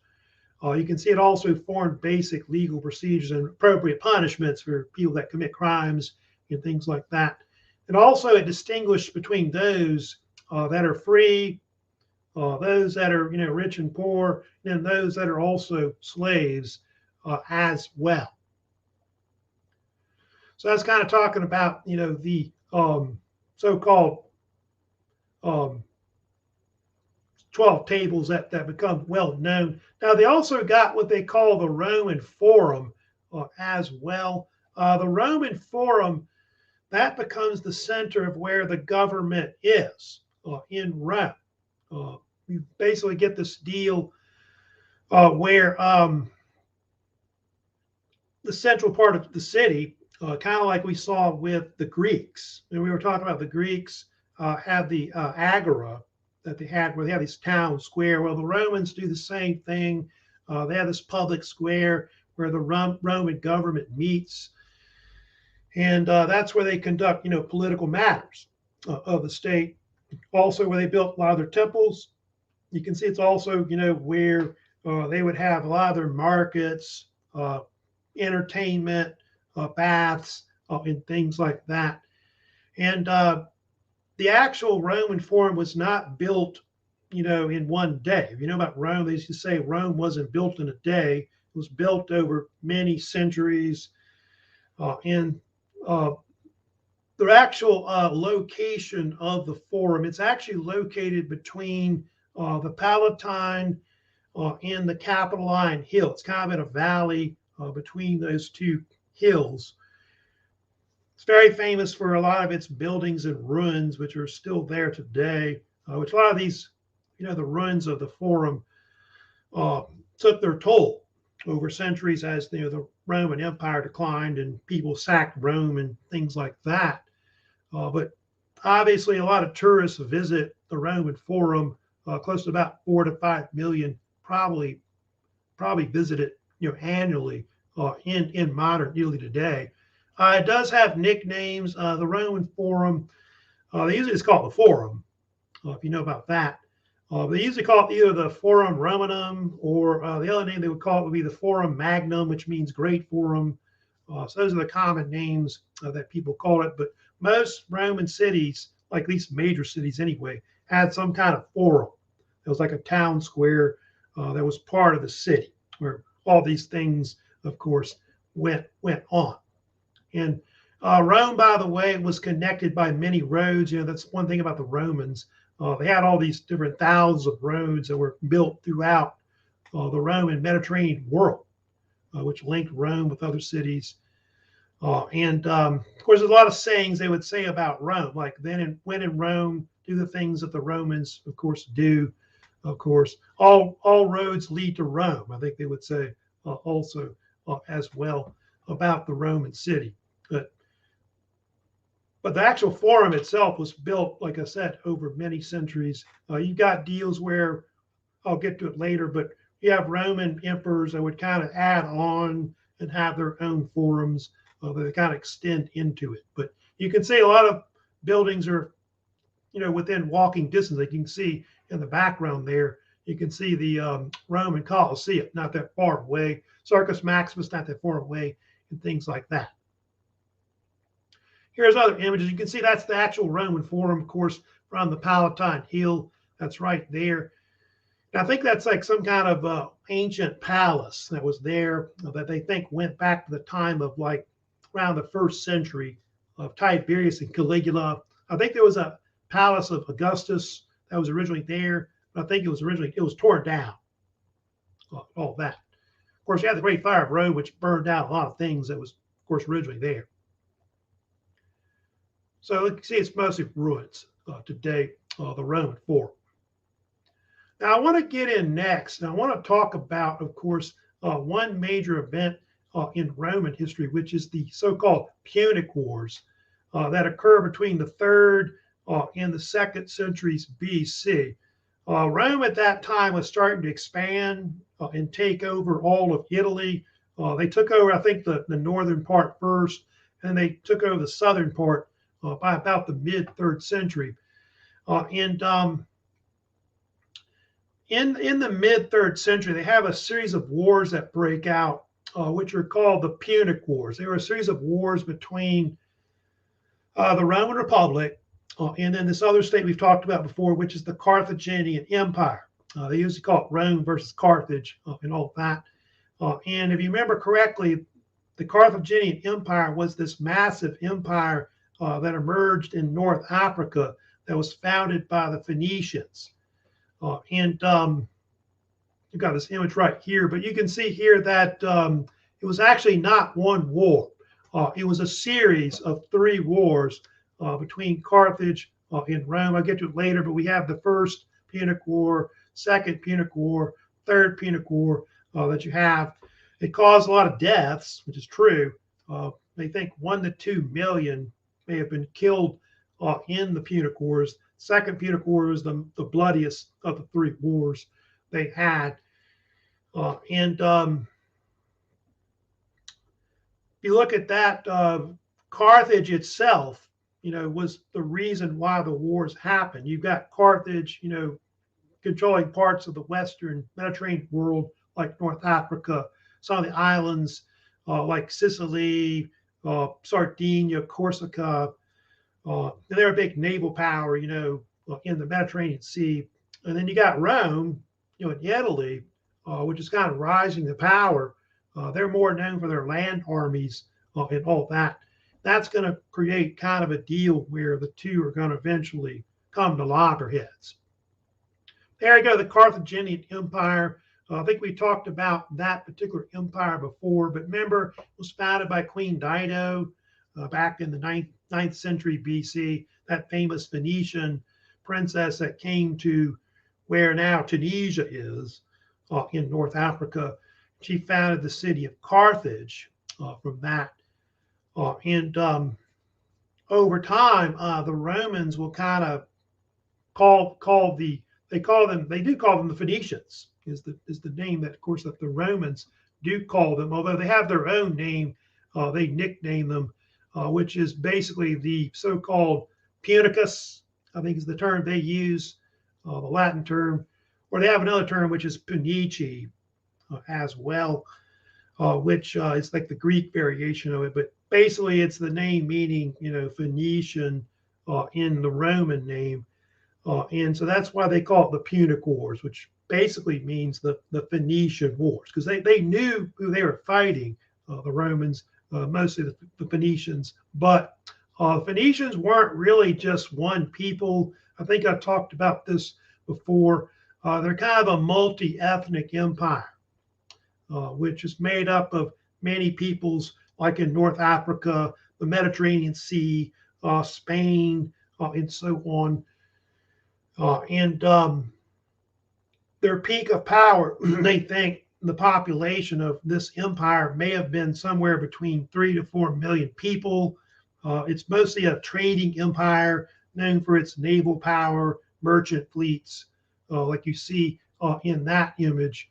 You can see it also formed basic legal procedures and appropriate punishments for people that commit crimes and things like that. And also it distinguished between those that are free, those that are rich and poor, and those that are also slaves as well. So that's kind of talking about the so-called 12 tables that become well known. Now they also got what they call the Roman Forum as well. The Roman Forum, that becomes the center of where the government is in Rome. You basically get this deal where the central part of the city, kind of like we saw with the Greeks. And we were talking about the Greeks had the agora that they had, where they had this town square. Well, the Romans do the same thing. They have this public square where the Roman government meets. And that's where they conduct, political matters of the state. Also, where they built a lot of their temples. You can see it's also, where they would have a lot of their markets, entertainment, baths, and things like that. And the actual Roman Forum was not built, in one day. If you know about Rome, they used to say Rome wasn't built in a day. It was built over many centuries. And the actual location of the Forum, it's actually located between the Palatine and the Palatine Hill. It's kind of in a valley between those two hills. It's very famous for a lot of its buildings and ruins, which are still there today. which a lot of these, the ruins of the Forum took their toll over centuries as the Roman Empire declined and people sacked Rome and things like that. But obviously, a lot of tourists visit the Roman Forum. Close to about 4 to 5 million probably visit it, annually in modern Italy today. It does have nicknames. The Roman Forum, they usually just call it the Forum, if you know about that. They usually call it either the Forum Romanum or the other name they would call it would be the Forum Magnum, which means Great Forum. So those are the common names that people call it. But most Roman cities, like at least major cities anyway, had some kind of forum. It was like a town square that was part of the city where all these things, of course, went on. And Rome, by the way, was connected by many roads. That's one thing about the Romans. They had all these different thousands of roads that were built throughout the Roman Mediterranean world, which linked Rome with other cities. And of course, there's a lot of sayings they would say about Rome, like when in Rome, do the things that the Romans, of course, do. Of course, all roads lead to Rome. I think they would say also as well about the Roman city. But the actual forum itself was built, like I said, over many centuries. You've got deals where, I'll get to it later, but you have Roman emperors that would kind of add on and have their own forums that they kind of extend into it. But you can see a lot of buildings are, within walking distance. Like you can see in the background there, you can see the Roman Colosseum, not that far away. Circus Maximus, not that far away, and things like that. Here's other images. You can see that's the actual Roman Forum, of course, from the Palatine Hill. That's right there. And I think that's like some kind of ancient palace that was there that they think went back to the time of like around the 1st century of Tiberius and Caligula. I think there was a palace of Augustus that was originally there, but I think it was torn down. All that. Of course, you had the Great Fire of Rome, which burned out a lot of things that was, of course, originally there. So you can see it's mostly ruins today, the Roman Forum. Now I want to get in next, and I want to talk about, of course, one major event in Roman history, which is the so-called Punic Wars that occur between the 3rd and the 2nd centuries BC. Rome at that time was starting to expand and take over all of Italy. They took over, I think, the northern part first, and they took over the southern part by about the mid-3rd century. In the mid-3rd century, they have a series of wars that break out, which are called the Punic Wars. They were a series of wars between the Roman Republic and then this other state we've talked about before, which is the Carthaginian Empire. They usually call it Rome versus Carthage and all that. And if you remember correctly, the Carthaginian Empire was this massive empire that emerged in North Africa that was founded by the Phoenicians. And you've got this image right here, but you can see here that it was actually not one war. It was a series of 3 wars between Carthage and Rome. I'll get to it later, but we have the First Punic War, Second Punic War, Third Punic War that you have. It caused a lot of deaths, which is true. They think 1 to 2 million may have been killed in the Punic Wars. Second Punic War was the bloodiest of the 3 wars they had. And if you look at that, Carthage itself, was the reason why the wars happened. You've got Carthage, controlling parts of the Western Mediterranean world, like North Africa, some of the islands like Sicily, Sardinia, Corsica. They're a big naval power, in the Mediterranean Sea. And then you got Rome, in Italy, which is kind of rising to power. They're more known for their land armies and all that. That's going to create kind of a deal where the two are going to eventually come to loggerheads. There you go, the Carthaginian Empire. I think we talked about that particular empire before, but remember, it was founded by Queen Dido back in the 9th century BC, that famous Phoenician princess that came to where now Tunisia is in North Africa. She founded the city of Carthage from that. And over time, the Romans will kind of they do call them the Phoenicians is the name that, of course, that the Romans do call them, although they have their own name. They nickname them, which is basically the so-called Punicus, I think is the term they use, the Latin term, or they have another term which is Punici as well, which is like the Greek variation of it. But basically, it's the name meaning, Phoenician in the Roman name. And so that's why they call it the Punic Wars, which basically means the Phoenician Wars, because they knew who they were fighting, the Romans, mostly the Phoenicians. But Phoenicians weren't really just one people. I think I talked about this before. They're kind of a multi-ethnic empire, which is made up of many peoples, like in North Africa, the Mediterranean Sea, Spain, and so on. And their peak of power, they think the population of this empire may have been somewhere between 3 to 4 million people. It's mostly a trading empire known for its naval power, merchant fleets, like you see in that image.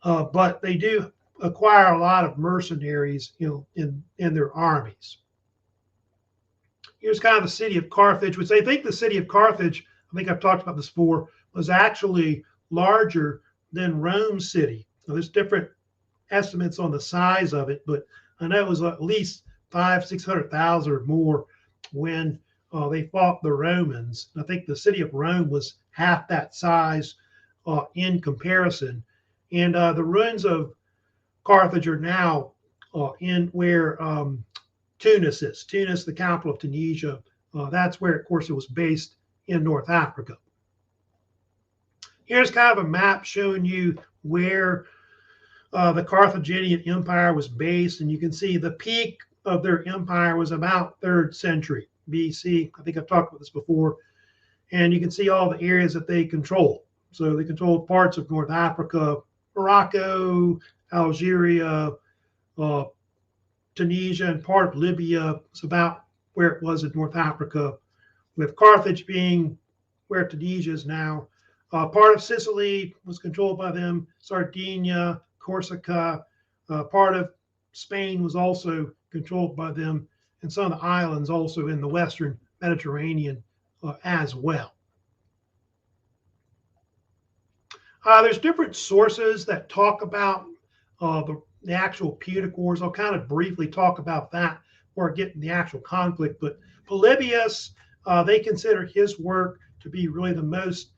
But they do acquire a lot of mercenaries, in their armies. Here's kind of the city of Carthage, which they think the city of Carthage, I think I've talked about this before, was actually larger than Rome's city. So there's different estimates on the size of it, but I know it was at least 500,000-600,000 or more when they fought the Romans. I think the city of Rome was half that size in comparison. And the ruins of Carthage are now in where Tunis is. Tunis, the capital of Tunisia. That's where, of course, it was based in North Africa. Here's kind of a map showing you where the Carthaginian Empire was based, and you can see the peak of their empire was about 3rd century BC. I think I've talked about this before. And you can see all the areas that they control. So they controlled parts of North Africa, Morocco, Algeria, Tunisia, and part of Libya. It's about where it was in North Africa, with Carthage being where Tunisia is now. Part of Sicily was controlled by them, Sardinia, Corsica. Part of Spain was also controlled by them, and some of the islands also in the Western Mediterranean as well. There's different sources that talk about the actual Punic Wars. I'll kind of briefly talk about that before I get in the actual conflict. But Polybius, they consider his work to be really the most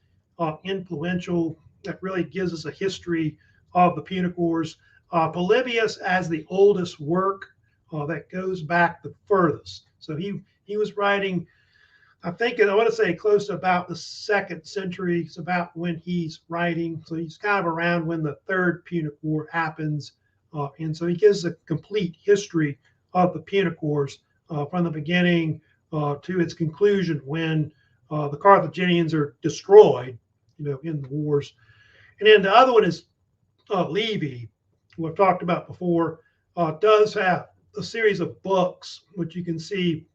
influential, that really gives us a history of the Punic Wars. Polybius as the oldest work that goes back the furthest. So he was writing, I think, I want to say close to about the 2nd century. It's about when he's writing. So he's kind of around when the 3rd Punic War happens. And so he gives a complete history of the Punic Wars from the beginning to its conclusion when the Carthaginians are destroyed, in the wars. And then the other one is Livy, who I've talked about before, does have a series of books, which you can see,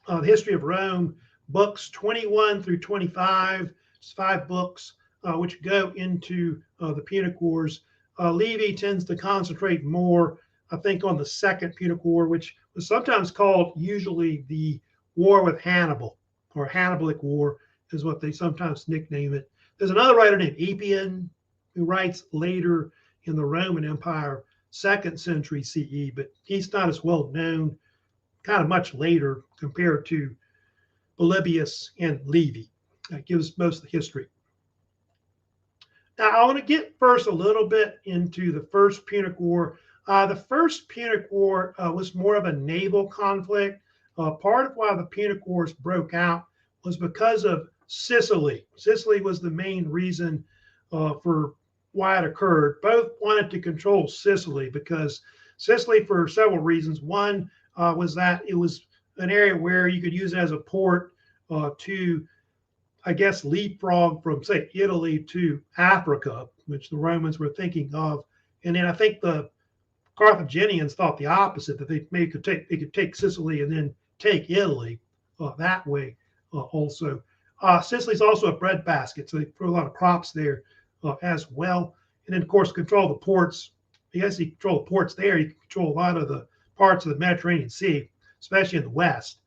the history of Rome, books 21 through 25. It's 5 books which go into the Punic Wars. Livy tends to concentrate more, I think, on the 2nd Punic War, which was sometimes called usually the War with Hannibal, or Hannibalic War is what they sometimes nickname it. There's another writer named Appian who writes later in the Roman Empire, 2nd century CE, but he's not as well known, kind of much later compared to Polybius and Livy. That gives most of the history. Now, I want to get first a little bit into the First Punic War. The First Punic War was more of a naval conflict. Part of why the Punic Wars broke out was because of Sicily. Sicily was the main reason for why it occurred. Both wanted to control Sicily because Sicily, for several reasons. One was that it was an area where you could use it as a port to I guess, leapfrog from, say, Italy to Africa, which the Romans were thinking of. And then I think the Carthaginians thought the opposite, that they could take Sicily and then take Italy that way also. Sicily's also a breadbasket, so they put a lot of crops there as well. And then, of course, control the ports. I guess you control the ports there. You can control a lot of the parts of the Mediterranean Sea, especially in the west.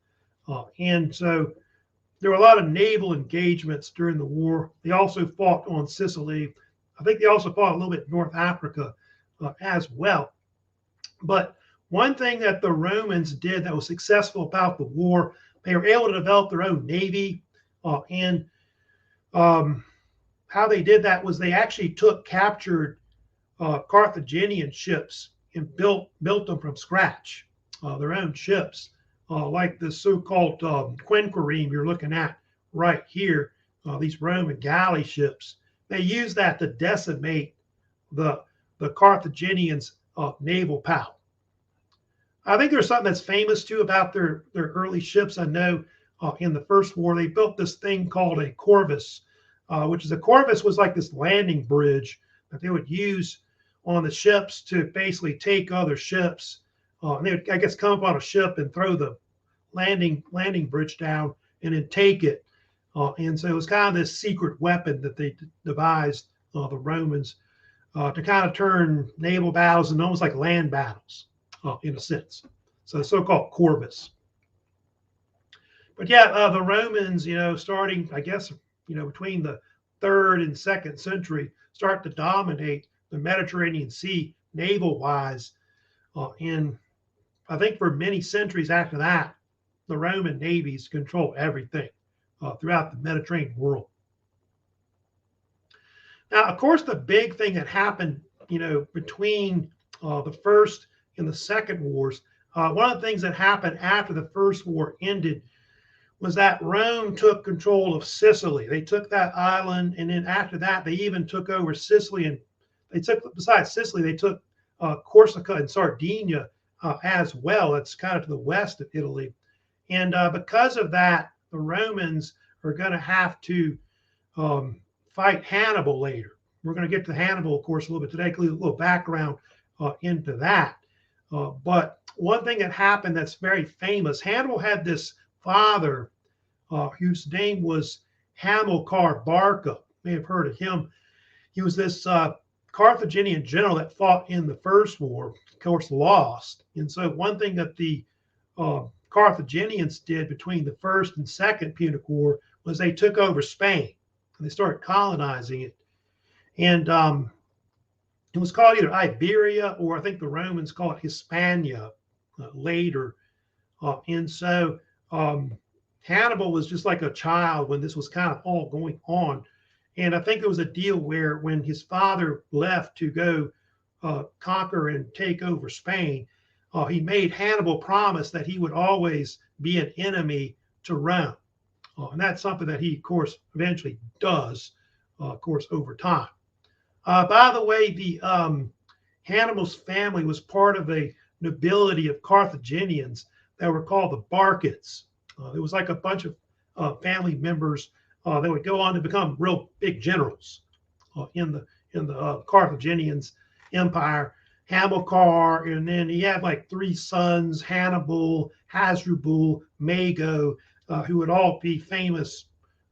And so there were a lot of naval engagements during the war. They also fought on Sicily. I think they also fought a little bit in North Africa as well. But one thing that the Romans did that was successful about the war, they were able to develop their own navy. And how they did that was they actually took captured Carthaginian ships and built them from scratch, their own ships, like the so-called quinquereme you're looking at right here, these Roman galley ships. They used that to decimate the Carthaginians' naval power. I think there's something that's famous too about their early ships. I know in the First War they built this thing called a corvus, which is a corvus was like this landing bridge that they would use on the ships to basically take other ships. And they would, I guess, come up on a ship and throw the landing bridge down and then take it. And so it was kind of this secret weapon that they devised, the Romans, to kind of turn naval battles into almost like land battles, in a sense. So the so-called corvus. But yeah, the Romans, starting, I guess, between the 3rd and 2nd century, start to dominate the Mediterranean Sea naval-wise. And I think for many centuries after that, the Roman navies control everything throughout the Mediterranean world. Now, of course, the big thing that happened, between the First and the Second Wars, one of the things that happened after the First War ended was that Rome took control of Sicily. They took that island, and then after that, they even took over Sicily. And they took, besides Sicily, they took Corsica and Sardinia as well. It's kind of to the west of Italy. And because of that, the Romans are going to have to fight Hannibal later. We're going to get to Hannibal, of course, a little bit today, a little background into that. But one thing that happened that's very famous, Hannibal had this father whose name was Hamilcar Barca. You may have heard of him. He was this Carthaginian general that fought in the First War, of course, lost. And so one thing that the Carthaginians did between the First and Second Punic War was they took over Spain and they started colonizing it. And it was called either Iberia, or I think the Romans call it Hispania later. And so Hannibal was just like a child when this was kind of all going on. And I think it was a deal where when his father left to go conquer and take over Spain, he made Hannibal promise that he would always be an enemy to Rome. And that's something that he, of course, eventually does, of course, over time. By the way, the Hannibal's family was part of a nobility of Carthaginians that were called the Barcids. It was like a bunch of family members that would go on to become real big generals in the Carthaginians empire. Hamilcar, and then he had like 3 sons, Hannibal, Hasdrubal, Mago, who would all be famous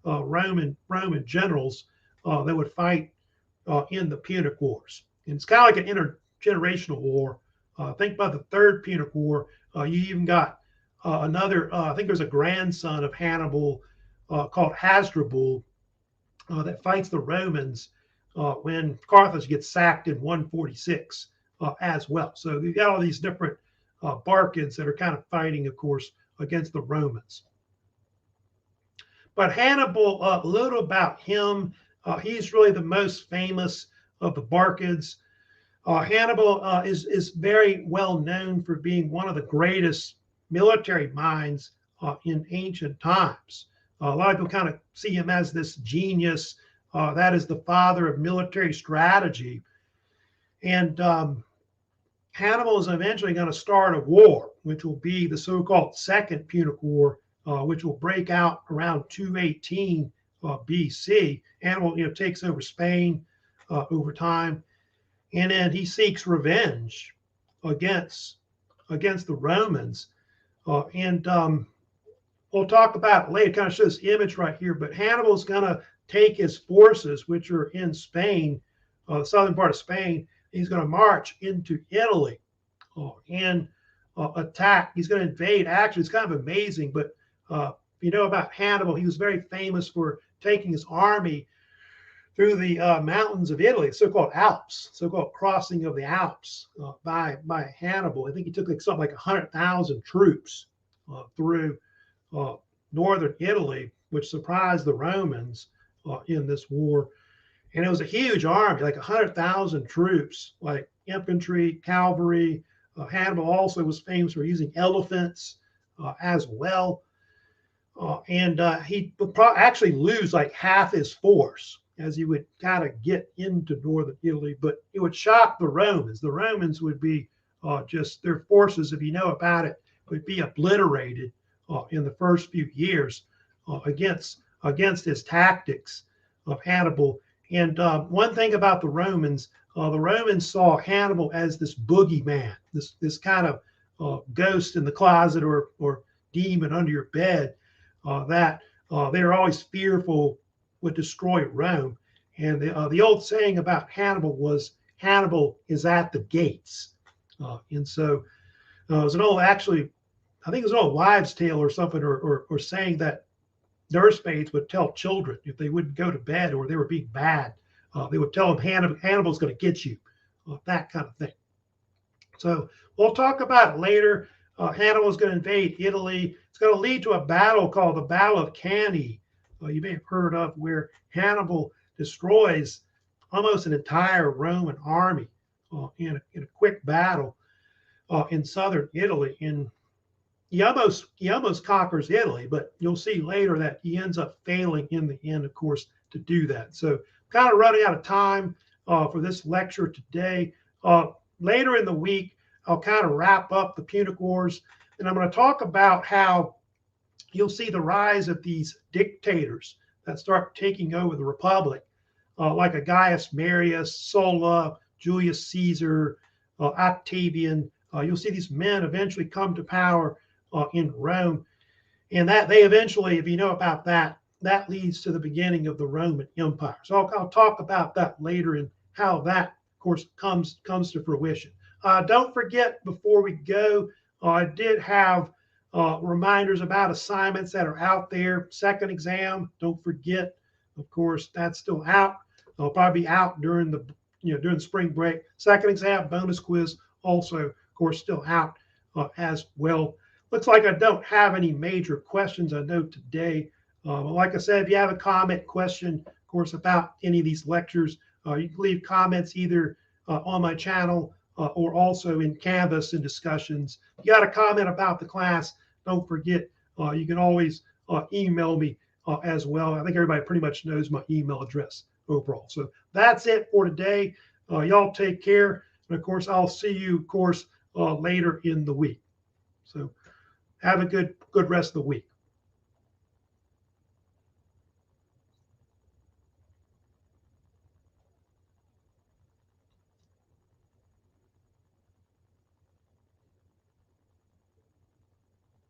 Roman generals that would fight in the Punic Wars. And it's kind of like an intergenerational war. I think by the 3rd Punic War, you even got another, I think there's a grandson of Hannibal called Hasdrubal that fights the Romans when Carthage gets sacked in 146 as well. So you've got all these different Barcids that are kind of fighting, of course, against the Romans. But Hannibal, a little about him, he's really the most famous of the Barcids. Hannibal is very well known for being one of the greatest military minds in ancient times. A lot of people kind of see him as this genius that is the father of military strategy. And Hannibal is eventually going to start a war, which will be the so-called Second Punic War, which will break out around 218 BC. Hannibal, takes over Spain over time, and then he seeks revenge against the Romans. And we'll talk about it later. It kind of shows this image right here, but Hannibal's going to take his forces, which are in Spain, the southern part of Spain. He's going to march into Italy and attack. He's going to invade. Actually, it's kind of amazing, but if you know about Hannibal, he was very famous for taking his army through the mountains of Italy, so-called Alps, so-called crossing of the Alps by Hannibal. I think he took something like 100,000 troops through northern Italy, which surprised the Romans in this war. And it was a huge army, like 100,000 troops, like infantry, cavalry. Hannibal also was famous for using elephants as well. And he would actually lose like half his force as he would kind of get into northern Italy, but it would shock the Romans. The Romans would be just, their forces, if you know about it, would be obliterated in the first few years against his tactics of Hannibal. And one thing about the Romans saw Hannibal as this boogeyman, this kind of ghost in the closet or demon under your bed that they were always fearful would destroy Rome. And the old saying about Hannibal was, Hannibal is at the gates. And so it was an old, actually, I think it was an old wives' tale or something, or saying that nursemaids would tell children if they wouldn't go to bed or they were being bad, they would tell them Hannibal's going to get you, that kind of thing. So we'll talk about it later. Hannibal is going to invade Italy. It's going to lead to a battle called the Battle of Cannae. You may have heard of, where Hannibal destroys almost an entire Roman army in a quick battle in southern Italy. And he almost conquers Italy, but you'll see later that he ends up failing in the end, of course, to do that. So kind of running out of time for this lecture today. Later in the week, I'll kind of wrap up the Punic Wars, and I'm going to talk about how you'll see the rise of these dictators that start taking over the Republic, like a Gaius Marius, Sulla, Julius Caesar, Octavian. You'll see these men eventually come to power in Rome, and that they eventually, if you know about that, that leads to the beginning of the Roman Empire. So I'll talk about that later and how that, of course, comes to fruition. Don't forget, before we go, I did have reminders about assignments that are out there. Second exam, don't forget, of course, that's still out. It'll probably be out during the spring break. Second exam, bonus quiz, also, of course, still out as well. Looks like I don't have any major questions, I know, today. But like I said, if you have a comment, question, of course, about any of these lectures, you can leave comments either on my channel or also in Canvas in discussions. If you got a comment about the class, don't forget, you can always email me as well. I think everybody pretty much knows my email address overall. So that's it for today. Y'all take care. And of course, I'll see you, of course, later in the week. So have a good rest of the week.